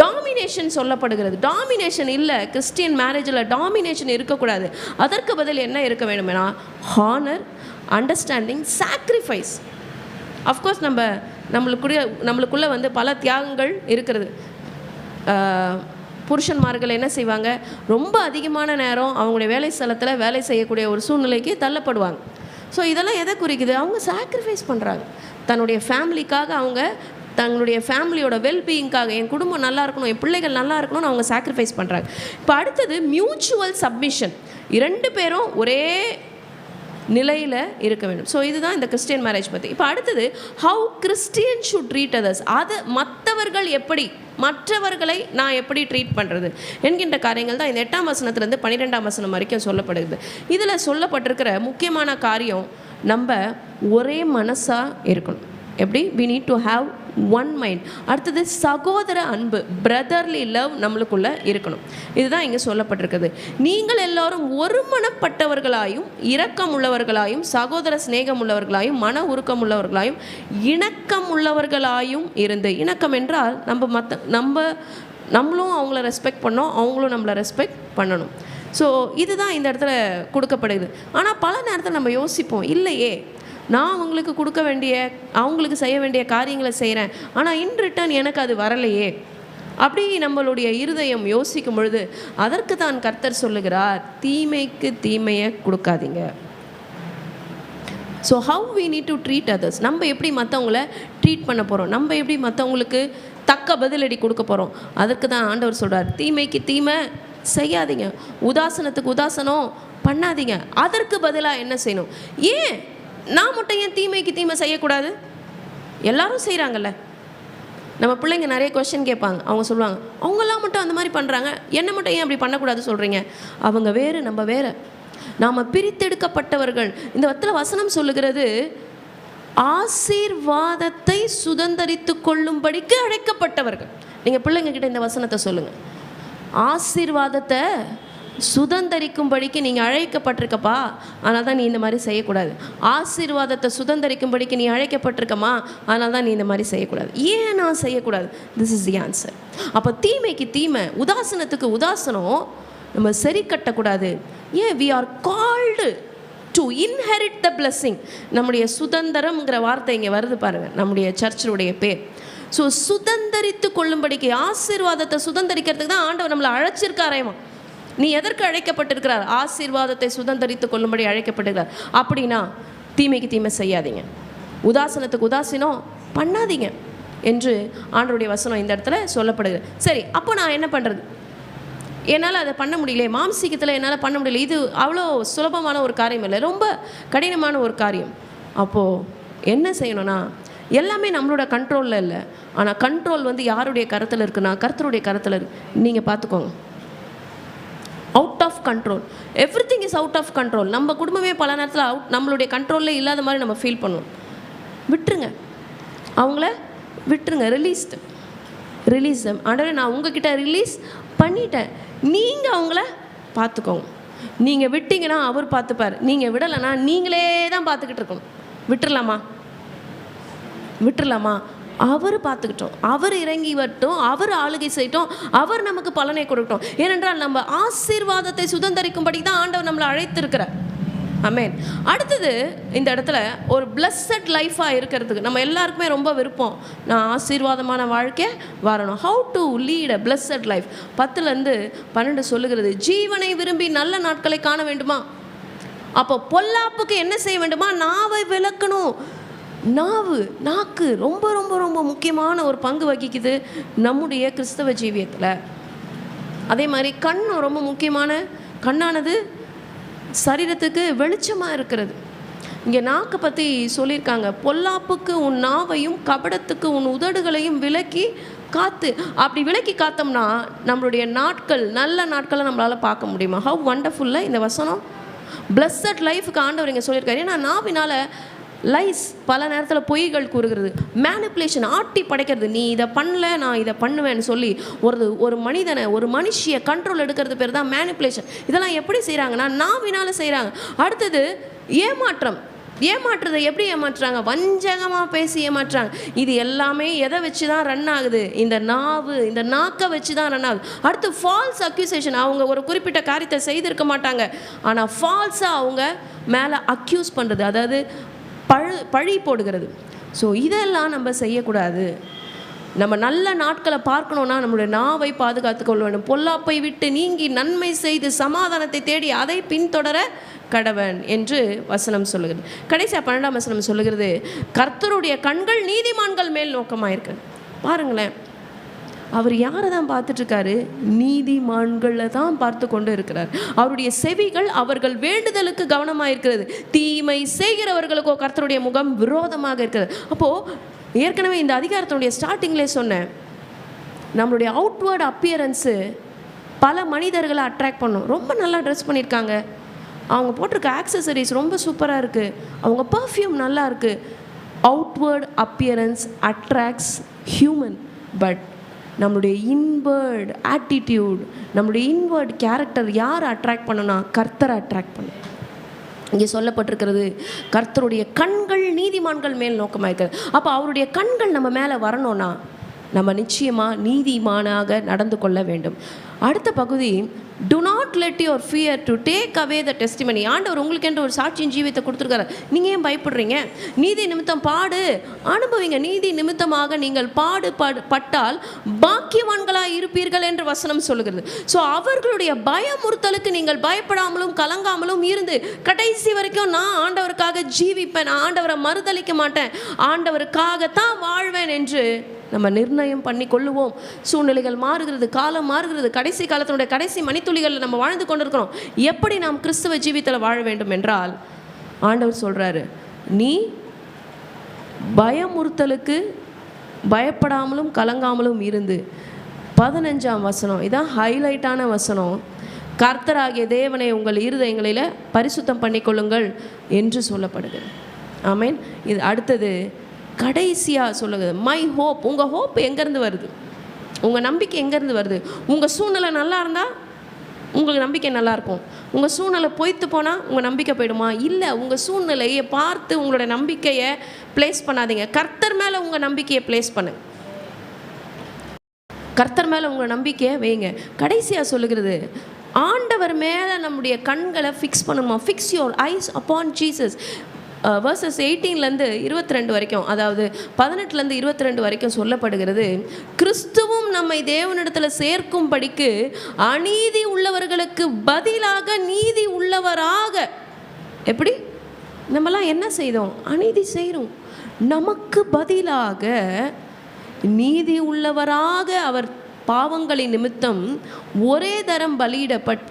domination சொல்லப்படுகிறது. டாமினேஷன் இல்லை, கிறிஸ்டியன் மேரேஜில் டாமினேஷன் இருக்கக்கூடாது. அதற்கு பதில் என்ன இருக்க வேணுமெனா ஹானர், அண்டர்ஸ்டாண்டிங், சாக்ரிஃபைஸ். அஃப்கோர்ஸ் நம்மளுக்குள்ளே பல தியாகங்கள் இருக்கிறது. புருஷன்மார்கள் என்ன செய்வாங்க? ரொம்ப அதிகமான நேரம் அவங்களுடைய வேலை ஸ்தலத்தில் வேலை செய்யக்கூடிய ஒரு சூழ்நிலைக்கு தள்ளப்படுவாங்க. ஸோ இதெல்லாம் எதை குறிக்குது? அவங்க சாக்ரிஃபைஸ் பண்ணுறாங்க தன்னுடைய ஃபேமிலிக்காக, அவங்க தங்களுடைய ஃபேமிலியோட வெல்பீயிங்காக, என் குடும்பம் நல்லா இருக்கணும், என் பிள்ளைகள் நல்லா இருக்கணும்னு அவங்க சாக்ரிஃபைஸ் பண்ணுறாங்க. இப்போ அடுத்தது மியூச்சுவல் சப்மிஷன். 2 பேரும் ஒரே நிலையில் இருக்க வேண்டும். ஸோ இதுதான் இந்த கிறிஸ்டியன் மேரேஜ் பற்றி. இப்போ அடுத்தது how Christian should treat others. அது மற்றவர்களை நான் எப்படி ட்ரீட் பண்ணுறது என்கின்ற காரியங்கள் தான் இந்த 8ஆம் வசனத்துலேருந்து 12ஆம் வசனம் வரைக்கும் சொல்லப்படுது. இதில் சொல்லப்பட்டிருக்கிற முக்கியமான காரியம், நம்ம ஒரே மனசாக இருக்கணும். எப்படி? we need to have one mind. அடுத்தது சகோதர அன்பு, பிரதர்லி லவ் நம்மளுக்குள்ளே இருக்கணும். இதுதான் இங்கே சொல்லப்பட்டிருக்குது. நீங்கள் எல்லோரும் ஒருமனப்பட்டவர்களாயும் இரக்கம் உள்ளவர்களாயும் சகோதர சிநேகம் உள்ளவர்களாயும் மன உருக்கம் உள்ளவர்களாயும் இணக்கம் உள்ளவர்களாயும் இருந்து. இணக்கம் என்றால் நம்மளும் அவங்கள ரெஸ்பெக்ட் பண்ணோம், அவங்களும் நம்மளை ரெஸ்பெக்ட் பண்ணணும். ஸோ இதுதான் இந்த இடத்துல கொடுக்கப்படுது. ஆனால் பல நேரத்தில் நம்ம யோசிப்போம், இல்லையே நான் அவங்களுக்கு கொடுக்க வேண்டிய, அவங்களுக்கு செய்ய வேண்டிய காரியங்களை செய்கிறேன், ஆனால் இன் ரிட்டர்ன் எனக்கு அது வரலையே. அப்படி நம்மளுடைய இருதயம் யோசிக்கும் பொழுது அதற்கு தான் கர்த்தர் சொல்லுகிறார், தீமைக்கு தீமையை கொடுக்காதீங்க. So how we need to treat others. நம்ம எப்படி மற்றவங்கள ட்ரீட் பண்ண போகிறோம், நம்ம எப்படி மற்றவங்களுக்கு தக்க பதிலடி கொடுக்க போகிறோம். அதற்கு தான் ஆண்டவர் சொல்கிறார், தீமைக்கு தீமை செய்யாதீங்க, உதாசனத்துக்கு உதாசனம் பண்ணாதீங்க. அதற்கு பதிலாக என்ன செய்யணும்? ஏன் நான் மட்டும் ஏன் தீமைக்கு தீமை செய்யக்கூடாது? எல்லாரும் செய்கிறாங்கல்ல. நம்ம பிள்ளைங்க நிறைய கொஸ்டின் கேட்பாங்க. அவங்க சொல்லுவாங்க, அவங்கெல்லாம் மட்டும் அந்த மாதிரி பண்ணுறாங்க, என்னை மட்டும் ஏன் அப்படி பண்ணக்கூடாது சொல்கிறீங்க? அவங்க வேறு, நம்ம வேறு. நாம் பிரித்தெடுக்கப்பட்டவர்கள். இந்த இடத்துல வசனம் சொல்லுகிறது ஆசீர்வாதத்தை சுதந்தரித்து கொள்ளும்படிக்கு அழைக்கப்பட்டவர்கள். நீங்கள் பிள்ளைங்க கிட்ட இந்த வசனத்தை சொல்லுங்கள். ஆசீர்வாதத்தை சுதந்தரிக்கும்படிக்கு நீங்கள் அழைக்கப்பட்டிருக்கப்பா, அதனால தான் நீ இந்த மாதிரி செய்யக்கூடாது. ஆசீர்வாதத்தை சுதந்தரிக்கும்படிக்கு நீ அழைக்கப்பட்டிருக்கமா, அதனால தான் நீ இந்த மாதிரி செய்யக்கூடாது. ஏன் நான் செய்யக்கூடாது? This is the answer. அப்போ தீமைக்கு தீமை, உதாசனத்துக்கு உதாசனம் நம்ம சரி கட்டக்கூடாது. ஏன்? We are called to inherit the blessing. நம்முடைய சுதந்திரம்ங்கிற வார்த்தை இங்கே வருது பாருங்கள், நம்முடைய சர்ச்சினுடைய பேர். ஸோ சுதந்தரித்து கொள்ளும்படிக்கு, ஆசீர்வாதத்தை சுதந்தரிக்கிறதுக்கு தான் ஆண்டவர் நம்மளை அழைச்சிருக்காரேமா. நீ எதற்கு அழைக்கப்பட்டிருக்கிறார்? ஆசீர்வாதத்தை சுதந்தரித்து கொள்ளும்படி அழைக்கப்பட்டிருக்கிறார். அப்படின்னா தீமைக்கு தீமை செய்யாதீங்க, உதாசனத்துக்கு உதாசீனம் பண்ணாதீங்க என்று ஆண்டவருடைய வசனம் இந்த இடத்துல சொல்லப்படுகிறது. சரி, அப்போ நான் என்ன பண்ணுறது? என்னால் அதை பண்ண முடியல, மாம்சீகத்தில் என்னால் பண்ண முடியல. இது அவ்வளோ சுலபமான ஒரு காரியம் இல்லை, ரொம்ப கடினமான ஒரு காரியம். அப்போது என்ன செய்யணும்னா, எல்லாமே நம்மளோட கண்ட்ரோலில் இல்லை, ஆனால் கண்ட்ரோல் வந்து யாருடைய கருத்தில் இருக்குன்னா கர்த்தருடைய கருத்தில் இருக்கு. நீங்கள் பார்த்துக்கோங்க. Out of control, everything is out of control. நம்ம குடும்பமே பல நேரத்தில் நம்மளுடைய கண்ட்ரோலில் இல்லாத மாதிரி நம்ம ஃபீல் பண்ணுவோம். விட்டுருங்க, அவங்கள விட்டுருங்க. ரிலீஸ் ஆண்டவரே, நான் உங்ககிட்ட ரிலீஸ் பண்ணிட்டேன், நீங்கள் அவங்கள பார்த்துக்கோங்க. நீங்கள் விட்டீங்கன்னா அவர் பார்த்துப்பார், நீங்கள் விடலைன்னா நீங்களே தான் பார்த்துக்கிட்டு இருக்கணும். விட்டுறலாமா? அவர் பார்த்துக்கிட்டோம், அவர் இறங்கி வரட்டும், அவர் ஆளுகை செய்யட்டும், அவர் நமக்கு பலனை கொடுக்கட்டும். ஏனென்றால் நம்ம ஆசீர்வாதத்தை சுதந்தரிக்கும்படி தான் ஆண்டவர் நம்மளை அழைத்திருக்கிறார். ஆமென். அடுத்தது இந்த இடத்துல ஒரு பிளஸட் லைஃபாக இருக்கிறதுக்கு நம்ம எல்லாருக்குமே ரொம்ப விருப்பம், நான் ஆசீர்வாதமான வாழ்க்கை வரணும். How to lead a blessed life? 10-12 சொல்லுகிறது, ஜீவனை விரும்பி நல்ல நாட்களை காண வேண்டுமா? அப்போ பொல்லாப்புக்கு என்ன செய்ய வேண்டுமா? நாவை விலக்கணும். நாக்கு ரொம்ப ரொம்ப ரொம்ப முக்கியமான ஒரு பங்கு வகிக்குது நம்முடைய கிறிஸ்தவ ஜீவியத்தில். அதே மாதிரி கண்ணு ரொம்ப முக்கியமான, கண்ணானது சரீரத்துக்கு வெளிச்சமாக இருக்கிறது. இங்கே நாக்கை பற்றி சொல்லியிருக்காங்க, பொல்லாப்புக்கு உன் நாவையும் கபடத்துக்கு உன் உதடுகளையும் விலக்கி காத்து. அப்படி விலக்கி காத்தோம்னா நம்மளுடைய நாட்கள், நல்ல நாட்களை நம்மளால் பார்க்க முடியுமா? ஹவ் வண்டர்ஃபுல்லாக இந்த வசனம் பிளஸட் லைஃபுக்கு ஆண்டவர் இங்கே சொல்லியிருக்காரு. ஏன்னா நாவினால் லைஸ், பல நேரத்தில் பொய்கள் கூறுகிறது, மேனிப்புலேஷன், ஆட்டி படைக்கிறது. நீ இதை பண்ணல, நான் இதை பண்ணுவேன்னு சொல்லி ஒரு மனிதனை, ஒரு மனுஷியை கண்ட்ரோல் எடுக்கிறது பேர் தான் மேனிப்புலேஷன். இதெல்லாம் எப்படி செய்கிறாங்கன்னா நாவினால் செய்கிறாங்க. அடுத்தது ஏமாற்றுறதை எப்படி ஏமாற்றுறாங்க? வஞ்சகமாக பேசி ஏமாற்றுறாங்க. இது எல்லாமே எதை வச்சு தான் ரன் ஆகுது? இந்த நாக்கை வச்சு தான் ரன் ஆகுது. அடுத்து ஃபால்ஸ் அக்யூசேஷன். அவங்க ஒரு குறிப்பிட்ட காரியத்தை செய்திருக்க மாட்டாங்க, ஆனால் ஃபால்ஸாக அவங்க மேலே அக்யூஸ் பண்ணுறது, அதாவது பழி போடுகிறது. ஸோ இதெல்லாம் நம்ம செய்யக்கூடாது. நம்ம நல்ல நாட்களை பார்க்கணுன்னா நம்மளுடைய நாவை பாதுகாத்து கொள்ள வேண்டும். பொல்லாப்பை விட்டு நீங்கி நன்மை செய்து சமாதானத்தை தேடி அதை பின்தொடர கடவன் என்று வசனம் சொல்லுகிறது. கடைசியாக 12ஆம் வசனம் சொல்லுகிறது, கர்த்தருடைய கண்கள் நீதிமான்கள் மேல் நோக்கமாக இருக்கு. பாருங்களேன், அவர் யாரை தான் பார்த்துட்ருக்காரு? நீதிமான்களை தான் பார்த்து கொண்டு இருக்கிறார். அவருடைய செவிகள் அவர்கள் வேண்டுதலுக்கு கவனமாக இருக்கிறது, தீமை செய்கிறவர்களுக்கோ கர்த்தருடைய முகம் விரோதமாக இருக்கிறது. அப்போது ஏற்கனவே இந்த அதிகாரத்தினுடைய ஸ்டார்டிங்லேயே சொன்னேன், நம்மளுடைய அவுட்வேர்டு அப்பியரன்ஸு பல மனிதர்களை அட்ராக்ட் பண்ணும். ரொம்ப நல்லா ட்ரெஸ் பண்ணியிருக்காங்க, அவங்க போட்டிருக்க ஆக்சசரிஸ் ரொம்ப சூப்பராக இருக்குது, அவங்க பர்ஃப்யூம் நல்லா இருக்குது. Outward appearance attracts human, but நம்மளுடைய இன்வேர்ட் ஆட்டிடியூட், நம்மளுடைய இன்வேர்ட் கேரக்டர் யார் அட்ராக்ட் பண்ணுனா? கர்த்தரை அட்ராக்ட் பண்ணு. இங்கே சொல்லப்பட்டிருக்கிறது, கர்த்தருடைய கண்கள் நீதிமான்கள் மேல் நோக்கமாக இருக்கிறது. அப்போ அவருடைய கண்கள் நம்ம மேலே வரணும்னா நம்ம நிச்சயமாக நீதிமானாக நடந்து கொள்ள வேண்டும். அடுத்த பகுதி, do not let your fear to take away the testimony. ஆண்டவர் உங்களுக்கு என்று ஒரு சாட்சியின் ஜீவியத்தை கொடுத்துருக்காரு. நீங்கள் ஏன் பயப்படுறீங்க? நீதி நிமித்தம் பாடு அனுபவிங்க. நீதி நிமித்தமாக நீங்கள் பட்டால் பாக்கியவான்களாக இருப்பீர்கள் என்று வசனம் சொல்லுகிறது. ஸோ அவர்களுடைய பயமுறுத்தலுக்கு நீங்கள் பயப்படாமலும் கலங்காமலும் இருந்து கடைசி வரைக்கும் நான் ஆண்டவருக்காக ஜீவிப்பேன், நான் ஆண்டவரை மறுதளிக்க மாட்டேன், ஆண்டவருக்காகத்தான் வாழ்வேன் என்று நம்ம நிர்ணயம் பண்ணி கொள்ளுவோம். சூழ்நிலைகள் மாறுகிறது, காலம் மாறுகிறது, கடைசி காலத்தினுடைய கடைசி மணித்துளிகளில் நம்ம வாழ்ந்து கொண்டிருக்கிறோம். எப்படி நாம் கிறிஸ்துவ ஜீவியத்தில் வாழ வேண்டும் என்றால், ஆண்டவர் சொல்கிறாரு, நீ பயமுறுத்தலுக்கு பயப்படாமலும் கலங்காமலும் இருந்து. 15ஆம் வசனம், இதான் ஹைலைட்டான வசனம். கர்த்தராகிய தேவனை உங்கள் இருதயங்களில் பரிசுத்தம் பண்ணிக்கொள்ளுங்கள் என்று சொல்லப்படுகிறது. ஆமேன். இது அடுத்தது கடைசியாக சொல்லுங்க, மை ஹோப். உங்கள் ஹோப் எங்கேருந்து வருது? உங்கள் நம்பிக்கை எங்கேருந்து வருது? உங்கள் சூழ்நிலை நல்லா இருந்தால் உங்களுக்கு நம்பிக்கை நல்லாயிருக்கும். உங்கள் சூழ்நிலை பொய்த்து போனால் உங்கள் நம்பிக்கை போயிடுமா? இல்லை. உங்கள் சூழ்நிலையை பார்த்து உங்களோட நம்பிக்கையை ப்ளேஸ் பண்ணாதீங்க. கர்த்தர் மேலே உங்கள் நம்பிக்கையை ப்ளேஸ் பண்ணுங்க. கர்த்தர் மேலே உங்கள் நம்பிக்கையை வைங்க. கடைசியாக சொல்லுகிறது, ஆண்டவர் மேலே நம்முடைய கண்களை ஃபிக்ஸ் பண்ணணுமா. Fix your eyes upon Jesus. Verses 18லேருந்து 22 வரைக்கும், அதாவது 18லேருந்து 22 வரைக்கும் சொல்லப்படுகிறது, கிறிஸ்துவும் நம்மை தேவனிடத்தில் சேர்க்கும்படிக்கு அநீதி உள்ளவர்களுக்கு பதிலாக நீதி உள்ளவராக. எப்படி? நம்மலாம் என்ன செய்தோம்? அநீதி செய்கிறோம். நமக்கு பதிலாக நீதி உள்ளவராக அவர் பாவங்களின் நிமித்தம் ஒரே தரம்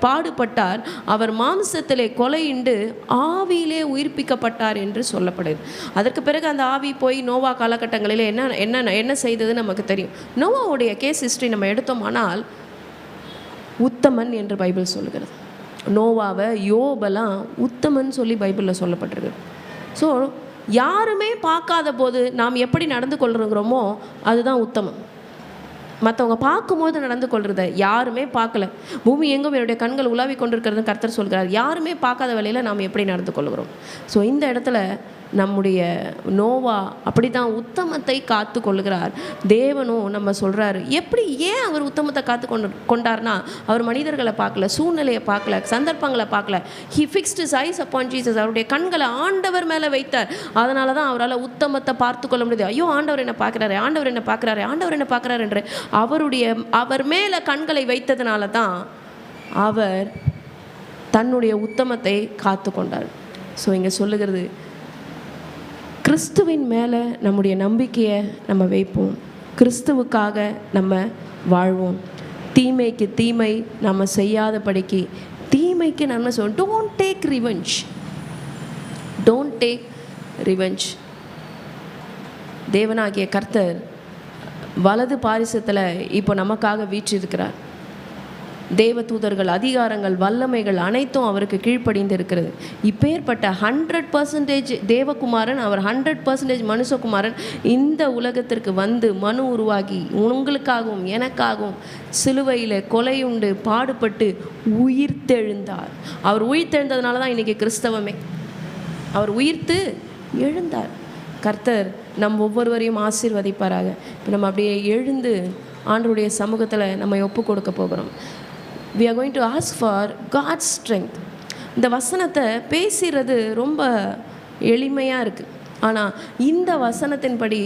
பாடுபட்டார். அவர் மாம்சத்திலே கொலையுண்டு ஆவியிலே உயிர்ப்பிக்கப்பட்டார் என்று சொல்லப்படுது. அதற்கு பிறகு அந்த ஆவி போய் நோவா காலகட்டங்களில் என்ன செய்தது நமக்கு தெரியும். நோவாவுடைய கேஸ் ஹிஸ்ட்ரி நம்ம எடுத்தோமானால் உத்தமன் என்று பைபிள் சொல்லுகிறது. நோவாவை, யோபெல்லாம் உத்தமன் சொல்லி பைபிளில் சொல்லப்பட்டிருக்கு. ஸோ யாருமே பார்க்காத போது நாம் எப்படி நடந்து கொள்கிறோமோ அதுதான் உத்தமம். மற்றவங்க பார்க்கும்போது நடந்து கொள்கிறத யாருமே பார்க்கல, பூமி எங்கும் என்னுடைய கண்கள் உலாவி கொண்டிருக்கிறது கர்த்தர் சொல்கிறார். யாருமே பார்க்காத வேளையில் நாம் எப்படி நடந்து கொள்கிறோம். ஸோ இந்த இடத்துல நம்முடைய நோவா அப்படி தான் உத்தமத்தை காத்து கொள்கிறார். தேவனும் நம்ம சொல்கிறாரு. எப்படி, ஏன் அவர் உத்தமத்தை காத்து கொண்டார்னா, அவர் மனிதர்களை பார்க்கல, சூழ்நிலையை பார்க்கல, சந்தர்ப்பங்களை பார்க்கல. He fixed his eyes upon Jesus. அவருடைய கண்களை ஆண்டவர் மேலே வைத்தார். அதனால தான் அவரால் உத்தமத்தை பார்த்து கொள்ள முடியுது. ஐயோ, ஆண்டவர் என்ன பார்க்குறாரு, ஆண்டவர் என்ன பார்க்குறாரு, ஆண்டவர் என்ன பார்க்குறாரு என்று அவர் மேலே கண்களை வைத்ததுனால தான் அவர் தன்னுடைய உத்தமத்தை காத்து கொண்டார். ஸோ இங்கே சொல்லுகிறது, கிறிஸ்துவின் மேலே நம்முடைய நம்பிக்கையை நம்ம வைப்போம். கிறிஸ்துவுக்காக நம்ம வாழ்வோம். தீமைக்கு தீமை நம்ம செய்யாதபடிக்கு தீமைக்கு நன்மை சொல்லுவோம். Don't take revenge. தேவனாகிய கர்த்தர் வலது பாரிசத்தில் இப்போ நமக்காக வீற்றிருக்கிறார். தேவ தூதர்கள், அதிகாரங்கள், வல்லமைகள் அனைத்தும் அவருக்கு கீழ்ப்படிந்து இருக்கிறது. இப்பேற்பட்ட 100% தேவகுமாரன், அவர் 100% மனுஷகுமாரன் இந்த உலகத்திற்கு வந்து மனு உருவாகி உங்களுக்காகவும் எனக்காகவும் சிலுவையில் கொலையுண்டு பாடுபட்டு உயிர்த்தெழுந்தார். அவர் உயிர்த்தெழுந்ததுனால தான் இன்றைக்கி கிறிஸ்தவமே. அவர் உயிர்த்து எழுந்தார். கர்த்தர் நம் ஒவ்வொருவரையும் ஆசீர்வதிப்பாராக. இப்போ நம்ம அப்படியே எழுந்து ஆண்டவருடைய சமூகத்தில் நம்ம ஒப்பு கொடுக்க போகிறோம். We are going to ask for God's strength. இந்த வசனத்தை பேசுகிறது ரொம்ப எளிமையாக இருக்குது. ஆனால் இந்த வசனத்தின்படி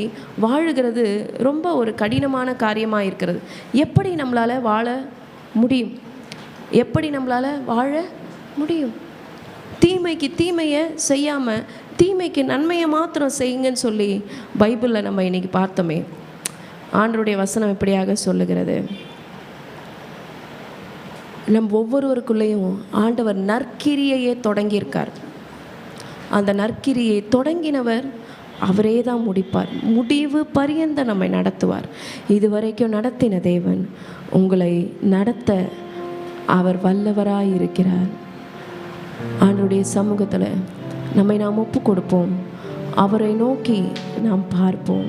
வாழுகிறது ரொம்ப ஒரு கடினமான காரியமாக இருக்கிறது. எப்படி நம்மளால் வாழ முடியும்? எப்படி நம்மளால் வாழ முடியும்? தீமைக்கு தீமையை செய்யாமல் தீமைக்கு நன்மையை மாத்திரம் செய்யுங்கன்னு சொல்லி பைபிளில் நம்ம இன்றைக்கி பார்த்தோமே. ஆண்டவருடைய வசனம் இப்படியாக சொல்லுகிறது, நம் ஒவ்வொருவருக்குள்ளேயும் ஆண்டவர் நற்கிரியையே தொடங்கியிருக்கார். அந்த நற்கிரியை தொடங்கினவர் அவரே தான் முடிப்பார். முடிவு பரியந்த நம்மை நடத்துவார். இதுவரைக்கும் நடத்தின தேவன் உங்களை நடத்த அவர் வல்லவராய் இருக்கிறார். ஆண்டவருடைய சமூகத்தில் நம்மை நாம் ஒப்பு கொடுப்போம். அவரை நோக்கி நாம் பார்ப்போம்.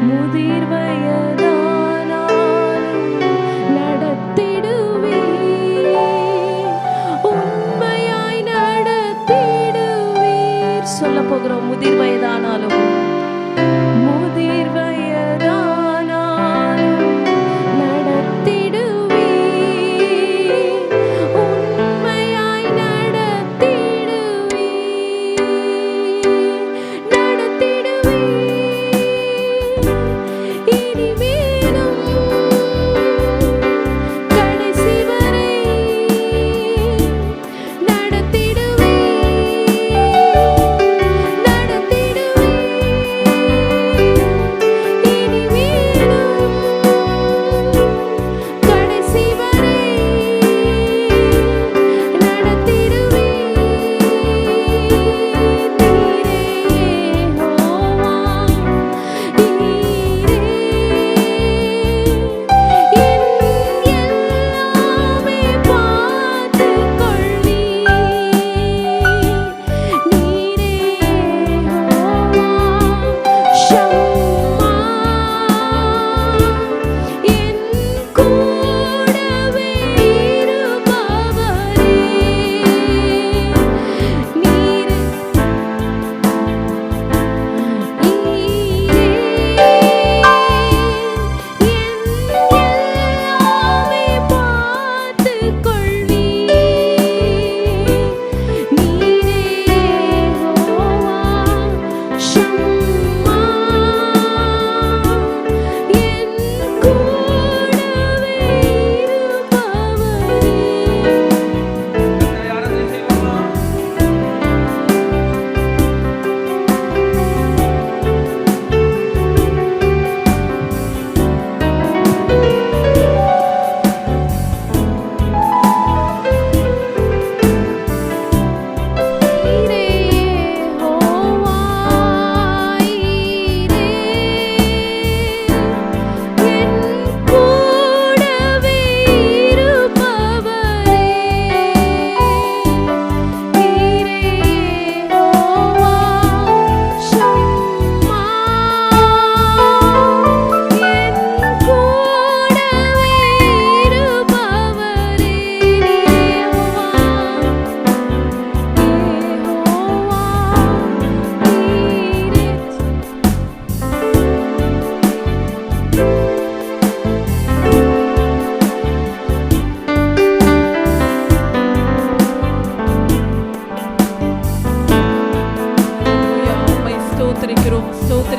முதிர்வை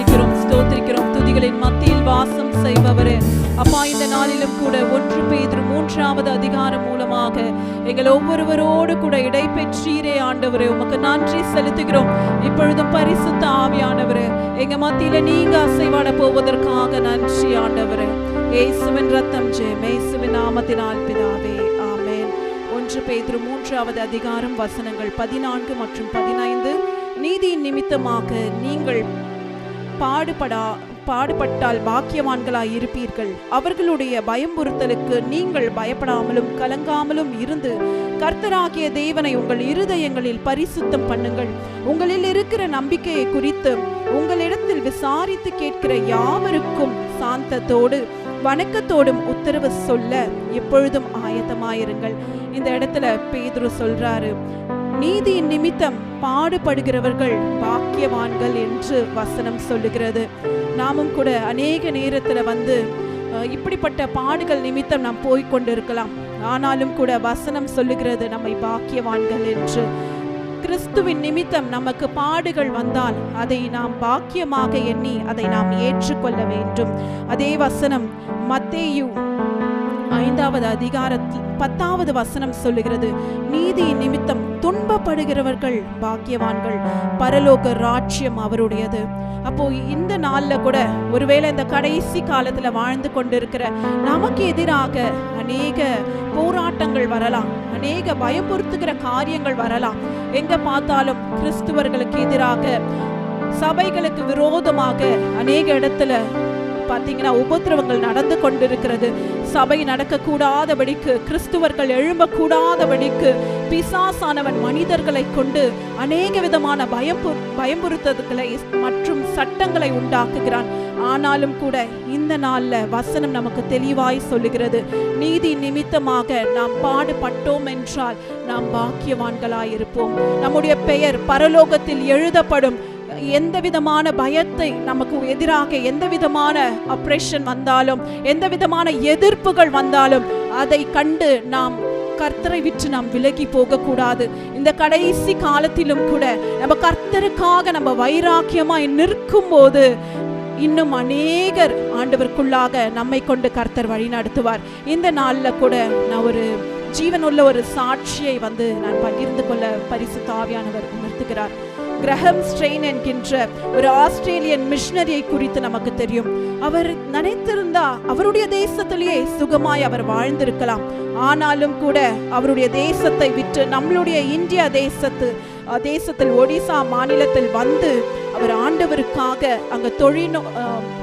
ஸ்தோத்திரிக்கிறோம், ஸ்தோத்திரிக்கிறோம். துதிகளின் மத்தியில் வாசம் செய்பவரே, அப்பா இந்த நாளிலும் கூட 1 பேதுரு 3வது அதிகாரம் மூலமாக எங்கள் ஒவ்வொருவரோடு கூட இடைபெற்றீரே ஆண்டவரே, உமக்கு நன்றி செலுத்துகிறோம். இப்பொழுதும் பரிசுத்த ஆவியானவரே, எங்க மத்தியில நீங்க அசைவாட போவதற்காக நன்றி ஆண்டவரே. இயேசுவின் ரத்தம் ஜெயம், இயேசுவின் நாமத்தினால் பிதாவே, ஆமென். 1 பேதுரு 3வது அதிகாரம் வசனங்கள் 14 மற்றும் 15. நீதியின் நிமித்தமாக நீங்கள் பாடுபட்டால் பாக்கியவான்களாய் இருப்பீர்கள். அவர்களுடைய பயம்புறுத்தலுக்கு நீங்கள் பயப்படாமலும் கலங்காமலும் இருந்து கர்த்தராகிய தேவனை உங்கள் இருதயங்களில் பரிசுத்தம் பண்ணுங்கள். உங்களில் இருக்கிற நம்பிக்கையை குறித்து உங்களிடத்தில் விசாரித்து கேட்கிற யாவருக்கும் சாந்தத்தோடு வணக்கத்தோடும் உத்தரவு சொல்ல எப்பொழுதும் ஆயத்தமாயிருங்கள். இந்த இடத்துல பேதுரு சொல்றாரு, நீதியின் நிமித்தம் பாடுபடுகிறவர்கள் பாக்கியவான்கள் என்று வசனம் சொல்லுகிறது. நாமும் கூட அநேக நேரத்துல இப்படிப்பட்ட பாடுகள் நிமித்தம் நாம் போய்கொண்டிருக்கலாம். ஆனாலும் கூட வசனம் சொல்லுகிறது நம்மை பாக்கியவான்கள் என்று. கிறிஸ்துவின் நிமித்தம் நமக்கு பாடுகள் வந்தால் அதை நாம் பாக்கியமாக எண்ணி அதை நாம் ஏற்றுக்கொள்ள வேண்டும். அதே வசனம் மத்தேயு 5வது அதிகாரத்தில் 10வது வசனம் சொல்லுகிறது, நீதியின் நிமித்தம் துன்பப்படுகிறவர்கள் பாக்கியவான்கள், பரலோக ராஜ்யம் அவருடையது. அப்போ இந்த நாள்ல கூட ஒருவேளை இந்த கடைசி காலத்துல வாழ்ந்து கொண்டிருக்கிற நமக்கு எதிராக அநேக போராட்டங்கள் வரலாம், அநேக பயமுறுத்துகிற காரியங்கள் வரலாம். எங்க பார்த்தாலும் கிறிஸ்துவர்களுக்கு எதிராக, சபைகளுக்கு விரோதமாக அநேக இடத்துல பார்த்தீங்கன்னா உபத்திரவங்கள் நடந்து கொண்டிருக்கிறது. சபை நடக்க கூடாதபடிக்கு, கிறிஸ்துவர்கள் எழும்பக்கூடாதபடிக்கு பிசாசானவன் மனிதர்களை கொண்டு அநேக விதமான பயமுறுத்தல்களை மற்றும் சட்டங்களை உண்டாக்குகிறான். ஆனாலும் கூட இந்த நாள்ல வசனம் நமக்கு தெளிவாய் சொல்லுகிறது, நீதி நிமித்தமாக நாம் பாடுபட்டோம் என்றால் நாம் பாக்கியவான்களாயிருப்போம். நம்முடைய பெயர் பரலோகத்தில் எழுதப்படும். எந்த விதமான பயத்தை நமக்கு எதிராக, எந்த விதமான ஆபரேஷன் வந்தாலும், எந்த விதமான எதிர்ப்புகள் வந்தாலும் அதை கண்டு நாம் கர்த்தரை விட்டு நாம் விலகி போக கூடாது. இந்த கடைசி காலத்திலும் கூட நம்ம கர்த்தருக்காக நம்ம வைராக்கியமாய் நிற்கும் போது இன்னும் அநேகர் ஆண்டவருக்குள்ளாக நம்மை கொண்டு கர்த்தர் வழி நடத்துவார். இந்த நாள்ல கூட நான் ஒரு ஜீவனுள்ள ஒரு சாட்சியை நான் பகிர்ந்து கொள்ள பரிசுத்த ஆவியானவர் உணர்த்துகிறார். கிரஹம் ஸ்ட்ரெயின் என்கின்ற ஒரு ஆஸ்திரேலியன் மிஷனரியை குறித்து நமக்கு தெரியும். அவர் நினைத்திருந்தா அவருடைய தேசத்திலேயே சுகமாய் அவர் வாழ்ந்திருக்கலாம். ஆனாலும் கூட அவருடைய தேசத்தை விட்டு நம்மளுடைய இந்தியா தேசத்தில் ஒடிசா மாநிலத்தில் அவர் ஆண்டவருக்காக அங்க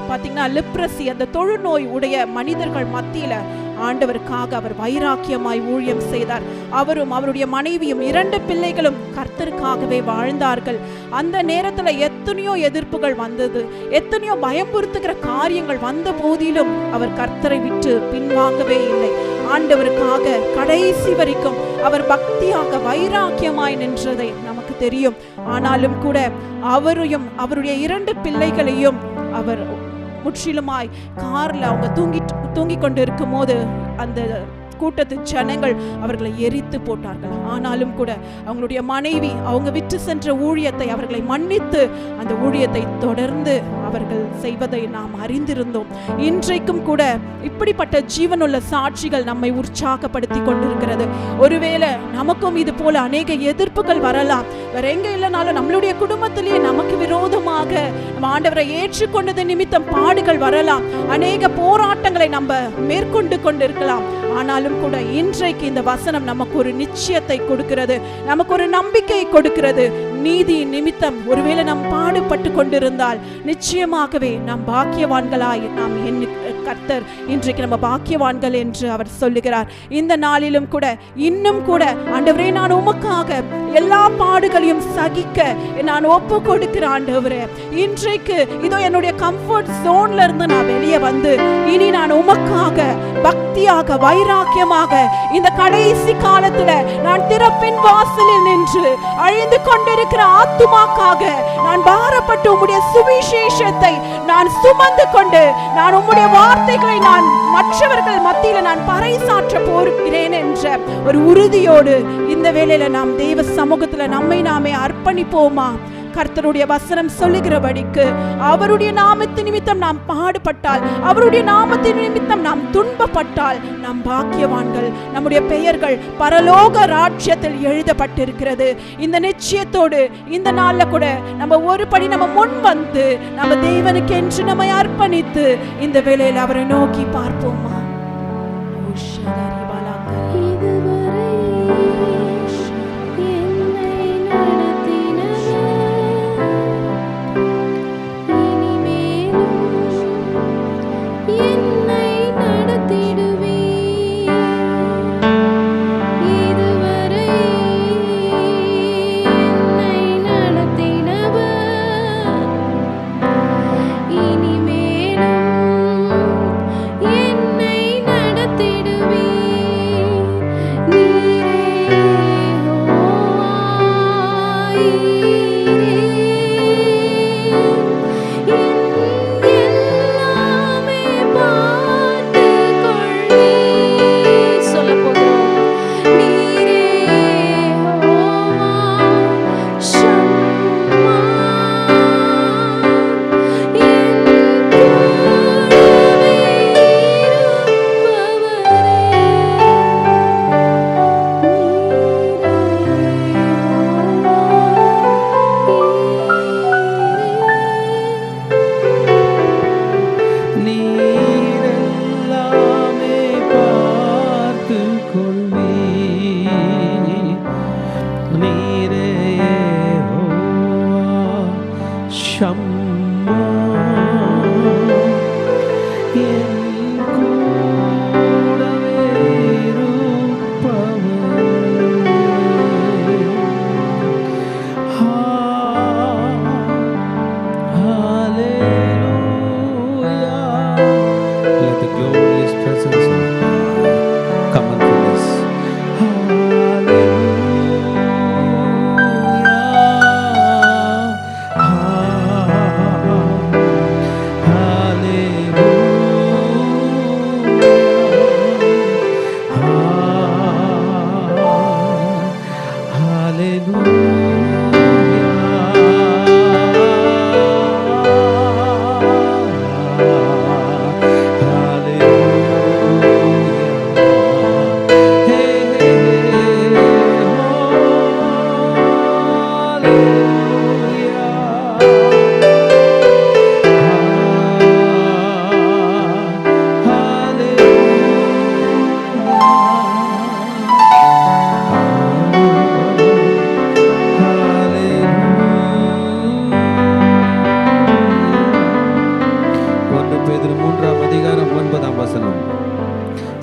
பார்த்தீங்கன்னா லிப்ரசி, அந்த தொழுநோய் உடைய மனிதர்கள் மத்தியில ஆண்டவருக்காக அவர் வைராக்கியமாய் ஊழியம் செய்தார். அவரும் அவருடைய மனைவியும் 2 பிள்ளைகளும் கர்த்தருக்காகவே வாழ்ந்தார்கள். அந்த நேரத்துல எத்தனையோ எதிர்ப்புகள் வந்தது, எத்தனையோ பயமுறுத்துகிற காரியங்கள் வந்த போதிலும் அவர் கர்த்தரை விட்டு பின்வாங்கவே இல்லை. ஆண்டவருக்காக கடைசி வரைக்கும் அவர் பக்தியாக வைராக்கியமாய் நின்றதை நமக்கு தெரியும். ஆனாலும் கூட அவரையும் அவருடைய 2 பிள்ளைகளையும் அவர் முற்றிலுமாய் கார்ல அவங்க தூங்கி கொண்டு இருக்கும் போது அந்த கூட்டத்து ஜனங்கள் அவர்களை எரித்து போட்டார்கள். ஆனாலும் கூட அவங்களுடைய மனைவி அவங்க விட்டு சென்ற ஊழியத்தை அவர்களை மன்னித்து அந்த ஊழியத்தை தொடர்ந்து அவர்கள் செய்வதை நாம் அறிந்திருந்தோம். இன்றைக்கும் கூட இப்படிப்பட்ட ஜீவனுள்ள சாட்சிகள் நம்மை உற்சாகப்படுத்தி கொண்டிருக்கிறது. ஒருவேளை நமக்கும் இது போல அநேக எதிர்ப்புகள் வரலாம். வேற எங்க இல்லைனாலும் நம்மளுடைய குடும்பத்திலேயே நமக்கு விரோதமாக ஆண்டவரை ஏற்றுக்கொண்டது நிமித்தம் பாடுகள் வரலாம், அநேக போராட்டங்களை நம்ம மேற்கொண்டு கொண்டிருக்கலாம். ஆனாலும் கூட இன்றைக்கு இந்த வசனம் நமக்கு ஒரு நிச்சயத்தை கொடுக்கிறது, நமக்கு ஒரு நம்பிக்கை கொடுக்கிறது. நீதி நிமித்தம் ஒருவேளை நாம் பாடுபட்டு கொண்டிருந்தால் நிச்சயமாகவே நாம் பாக்கியவான்களாய் நாம் கர்த்தர் இன்றைக்கு நம்ம பாக்கியவான்கள் என்று அவர் சொல்லுகிறார். இந்த நாளிலும் கூட இன்னும் கூட ஆண்டவரே, நான் உமக்காக எல்லா பாடுகளையும் சகிக்க நான் ஒப்பு கொடுக்கிற ஆண்டவரே, இன்றைக்கு இதோ என்னுடைய கம்ஃபர்ட் ஜோன்ல இருந்து நான் வெளியே இனி நான் உமக்காக பக்தியாக வைராக்கியமாக இந்த கடைசி காலத்துல நான் திறப்பின் வாசலில் நின்று அழிந்து கொண்டிருக்கிற ஆத்துமாக்காக நான் பாரப்பட்டு உம்முடைய சுவிசேஷத்தை நான் சுமந்து கொண்டு நான் உம்முடைய வார்த்தைகளை நான் மற்றவர்கள் மத்தியில நான் பறைசாற்ற போகிறேன் என்ற ஒரு உறுதியோடு இந்த வேளையில நாம் தேவ சமூகத்துல நம்மை நாமே அர்ப்பணிப்போமா? கர்த்தருடைய வசனம் சொல்லுகிறபடிக்கு அவருடைய நாமத்தின் நிமித்தம் நாம் பாடுபட்டால், அவருடைய நாமத்தின் நிமித்தம் நாம் துன்பப்பட்டால் நாம் பாக்கியவான்கள். நம்முடைய பெயர்கள் பரலோக ராஜ்யத்தில் எழுதப்பட்டிருக்கிறது. இந்த நிச்சயத்தோடு இந்த நாள்ல கூட நம்ம ஒரு படி நம்ம முன் வந்து நம்ம தேவனுக்கு என்று நம்மை அர்ப்பணித்து இந்த வேளையில் அவரை நோக்கி பார்ப்போமா?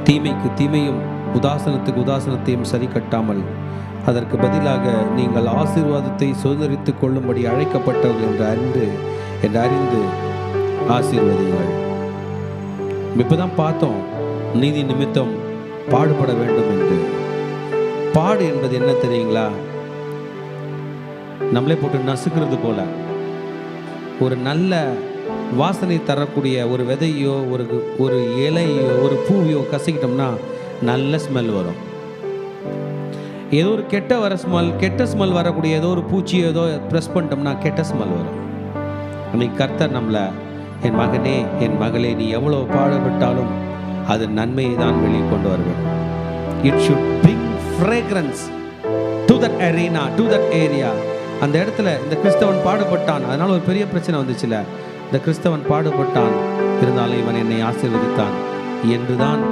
தீமைக்கு தீமையும் உதாசனத்துக்கு உதாசனத்தையும் சரி கட்டாமல் அதற்கு பதிலாக நீங்கள் ஆசீர்வாதத்தை சுதந்திரித்துக் கொள்ளும்படி அழைக்கப்பட்டவர்கள் என்று அறிந்து ஆசீர்வதிங்கள். இப்பதான் பார்த்தோம் நீதி நிமித்தம் பாடுபட வேண்டும் என்று. பாடு என்பது என்ன தெரியுங்களா? நம்மளே போட்டு நசுக்கிறது போல. ஒரு நல்ல வாசனை தரக்கூடிய ஒரு விதையோ ஒரு இலையோ ஒரு பூவையோ கசக்கிட்டோம்னா நல்ல ஸ்மெல் வரும். ஏதோ ஒரு கெட்ட ஸ்மெல் வரக்கூடிய ஏதோ ஒரு பூச்சியோ ஏதோ ப்ரெஸ் பண்ணிட்டோம்னா கெட்ட ஸ்மெல் வரும். அன்னைக்கு கர்த்தர் நம்மளை, என் மகனே என் மகளே, நீ எவ்வளோ பாடுபட்டாலும் அது நன்மையை தான் வெளியே கொண்டு வருவேன். It should bring fragrance to that arena, to that area. அந்த இடத்துல இந்த கிறிஸ்தவன் பாடுபட்டான், அதனால ஒரு பெரிய பிரச்சனை வந்துச்சுல. இந்த கிறிஸ்தவன் பாடுபட்டான், இருந்தாலும் இவன் என்னை ஆசீர்வதித்தான் என்றுதான்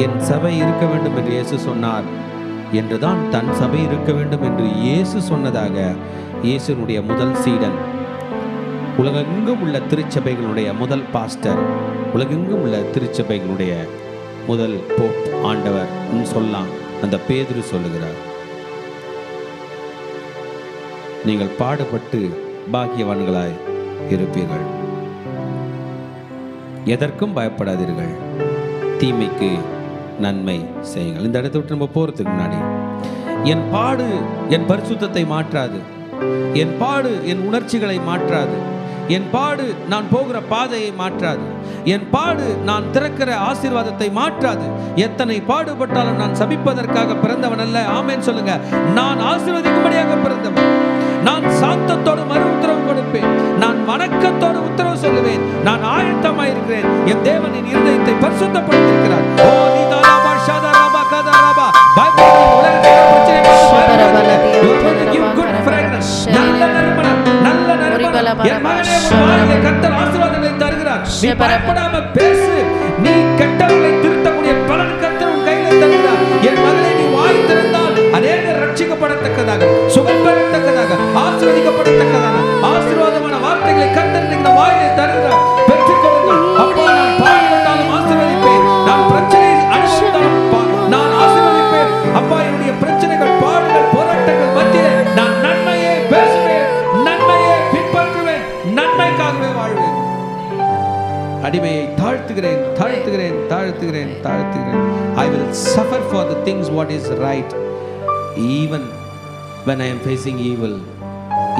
என் சபை இருக்க வேண்டும் என்று இயேசு சொன்னார், என்றுதான் தன் சபை இருக்க வேண்டும் என்று இயேசு சொன்னதாக இயேசுனுடைய முதல் சீடன், உலகெங்கும் உள்ள திருச்சபைகளுடைய முதல் பாஸ்டர், உலகெங்கும் உள்ள திருச்சபைகளுடைய முதல் போப் ஆண்டவர் சொல்லலாம். அந்த பேதுரு சொல்லுகிறார், நீங்கள் பாடுபட்டு பாக்கியவான்களாய் இருப்பீர்கள், எதற்கும் பயப்படாதீர்கள், தீமைக்கு நன்மை செய்யுங்கள். இந்த இடத்தை விட்டு நம்ம போறதுக்கு முன்னாடி, என் பாடு என் பரிசுத்தத்தை மாற்றாது, என் பாடு என் உணர்ச்சிகளை மாற்றாது, என் பாடு நான் போகிற பாதையை மாற்றாது, என் பாடு நான் திறக்கிற ஆசீர்வாதத்தை மாற்றாது. எத்தனை பாடுபட்டாலும் நான் சபிப்பதற்காக பிறந்தவன் அல்ல. ஆமென் சொல்லுங்க. நான் ஆசீர்வதிக்கும்படியாக பிறந்தவன். நான் சாந்தத்தோடு மறு உத்தரவு கொடுப்பேன். நான் வணக்கத்தோடு உத்தரவு சொல்லுவேன். நான் ஆயத்தமாயிருக்கிறேன். என் தேவன் என் இருதயத்தை பரிசுத்தப்படுத்தியிருக்கிறார். ஓ நீதாலாபா ஷாதாராபா கதாராபா பயப்படாதே. உலகத்தில் பிரச்சனை என் மகனே உன் வாயிலே கர்த்தர் ஆசீர்வாதங்களை தருகிறார். நீ பயப்படாம பேசு. நீ கெட்டவர்களை திருத்தக்கூடிய பலன் கர்த்தர் உன் கையில் தருகிறார். என் மகனே நீ வாய் திறந்தால் அநேகர் ரட்சிக்கப்படத்தக்கதாக, சுகம் பெறத்தக்கதாக, ஆசீர்வதிக்கப்படத்தக்கதாக ஆசீர்வாதமான வார்த்தைகளை கர்த்தர் இந்த வாயிலே தருகிறார். பெற்றுக்கொள்ளுங்கள். அப்பா நான் பாடுபட்டாலும் ஆசீர்வதிப்பேன். நான் பிரச்சனையை அனுபவித்தாலும் நான் ஆசீர்வதிப்பேன். அப்பா என்னுடைய பிரச்சனைகள், பாடுகள், போராட்டங்கள் மத்தியிலே நான் நன்மையே பேசுவேன், நன்மையே பின்பற்றுவேன், நன்மைக்காகவே வாழ்வேன். அடிமையை தாழ்த்துகிறேன், தாழ்த்துகிறேன், தாழ்த்துகிறேன், தாழ்த்துகிறேன். I will suffer for the things what is right, even when I am facing evil,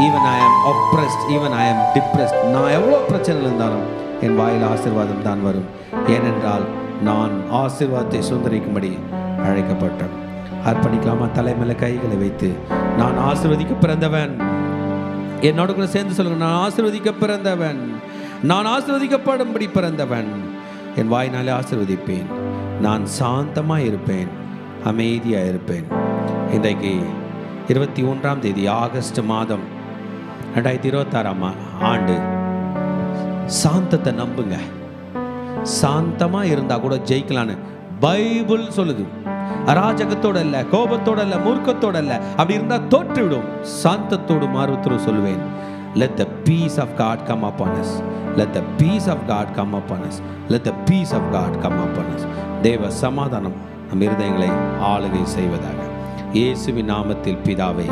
even I am oppressed, even I am depressed. நான் எவ்வளோ பிரச்சனை இருந்தாலும் என் வாயில் ஆசீர்வாதம் தான் வரும். ஏனென்றால் நான் ஆசீர்வாதத்தை சுதந்திரிக்கும்படி அழைக்கப்பட்டேன். அர்ப்பணிக்கலாமா? தலைமையில கைகளை வைத்து நான் ஆசீர்வதிக்க பிறந்தவன். என்னோட கூட சேர்ந்து சொல்லுங்க, நான் ஆசீர்வதிக்க பிறந்தவன், நான் ஆசீர்வதிக்கப்படும்படி பிறந்தவன். என் வாயினாலே ஆசீர்வதிப்பேன். நான் சாந்தமாக இருப்பேன், அமைதியாக இருப்பேன். இன்றைக்கு 21ஆம் தேதி ஆகஸ்ட் மாதம் 2026ஆம் ஆண்டு. சாந்தத்தை நம்புங்க. சாந்தமாக இருந்தால் கூட ஜெயிக்கலான்னு பைபிள் சொல்லுது. அராஜகத்தோட இல்ல, கோபத்தோட இல்ல, மூர்க்கத்தோட இல்ல. அப்படி இருந்தா தோற்று விடும். சாந்தத்தோடு மாறுத்துரு சொல்லுவேன். Let the peace of God come upon us. Let the peace of God come upon us. Let the peace of God come upon us. தேவ சமாதானம் நம் இருதயங்களை ஆளுகை செய்வதாக. இயேசுவின் நாமத்தில் பிதாவே,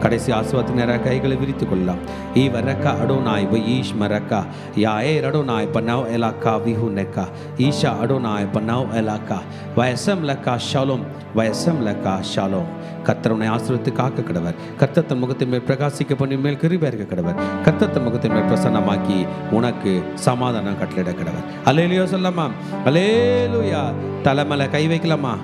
கடைசி ஆசீர்வாதத்தின் நேராக கைகளை விரித்துக் கொள்ளலாம். ஈவரக்கா அடோனாய் வயீஷ் மரக்கா யாயே அடோனாய் பனவ் எலாக்கா விஹுனெக்கா ஈஷா அடோனாய் பனவ் எலாக்கா வயசம் லக்கா ஷாலோம், வயசம் லக்கா ஷாலோம். கர்த்தர் உன்னை ஆசீர்வதித்து காக்க கடவர். கர்த்தர் தன் முகத்தின் மேல் பிரகாசிக்க பண்ணி மேல் கிருபை இருக்க கடவர். கர்த்தர் தன் முகத்தின் மேல் பிரசன்னமாக்கி உனக்கு சமாதானம் கட்டளையிட கடவர். அல்லேலூயா சொல்லலாமா? அல்லேலூயா. தலைமையில கை வைக்கலாமா?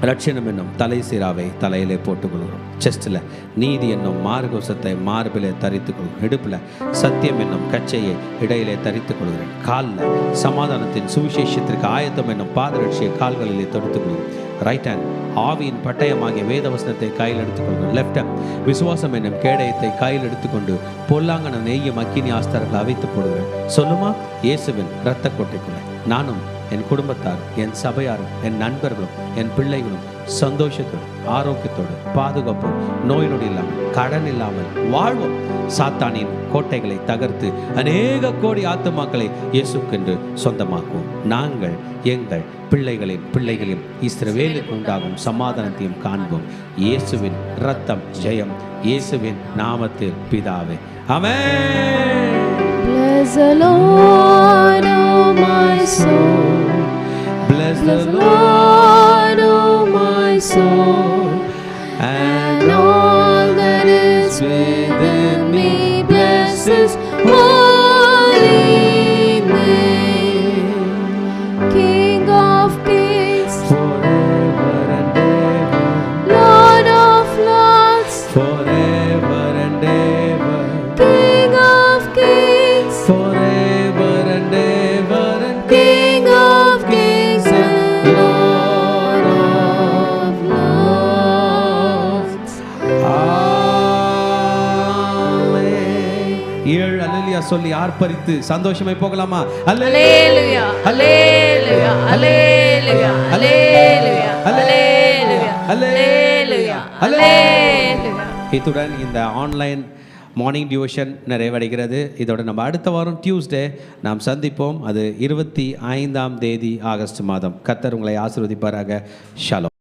ரட்சணம் என்னும் தலை சீராவை தலையிலே போட்டுக்கொள்கிறோம். செஸ்டில் நீதி என்னும் மார்கோசத்தை மார்பிலே தரித்துக் கொள்கிறோம். இடுப்பில் சத்தியம் என்னும் கச்சையை இடையிலே தரித்துக் கொள்கிறேன். காலில் சமாதானத்தின் சுவிசேஷத்திற்கு ஆயத்தம் என்னும் பாதரட்சியை கால்களிலே தொடுத்துக் கொள்கிறோம். ரைட் ஹேண்ட் ஆவியின் பட்டயமாகிய வேதவசனத்தை கையில் எடுத்துக்கொள்கிறோம். லெஃப்ட் ஹேண்ட் விசுவாசம் என்னும் கேடயத்தை கையில் எடுத்துக்கொண்டு பொல்லாங்கன நெய்யும் அக்கினி ஆஸ்திரங்களை அவித்து போடுகிறேன். சொல்லுமா? இயேசுவின் இரத்த கோட்டைக்குள்ளே நானும் என் குடும்பத்தார், என் சபையாரும், என் நண்பர்களும், என் பிள்ளைகளும் சந்தோஷத்தோடு, ஆரோக்கியத்தோடு, பாதுகாப்போடு, நோய் நொடி இல்லாமல், கடன் இல்லாமல் வாழ்வோம். சாத்தானின் கோட்டைகளை தகர்த்து அநேக கோடி ஆத்துமாக்களை இயேசுக்கென்று சொந்தமாக்குவோம். நாங்கள் எங்கள் பிள்ளைகளின் பிள்ளைகளையும் இஸ்ரவேலுக்கு உண்டாகும் சமாதானத்தையும் காண்போம். இயேசுவின் இரத்தம் ஜெயம். இயேசுவின் நாமத்தில் பிதாவே, ஆமென். Bless the Lord, oh my soul. Bless the Lord, oh my soul, and all that is within me. Bless His holy name. King of kings, forever and ever. Lord of lords, Forever and ever. King of kings, Forever and ever and King of kings and Lord of lords. ஆமென். 7 அல்லேலூயா சொல்லி ஆர்ப்பரித்து சந்தோஷமாய் போகலாமா? Hallelujah, hallelujah, hallelujah, hallelujah, hallelujah, hallelujah, hallelujah. இத்துடன் இந்த online morning tuition நிறைவடைகிறது. இதோட நம்ம அடுத்த வாரம் டியூஸ்டே நாம் சந்திப்போம். அது 25ஆம் தேதி ஆகஸ்ட் மாதம். கர்த்தர் உங்களை ஆசீர்வதிப்பாராக. ஷாலோம்.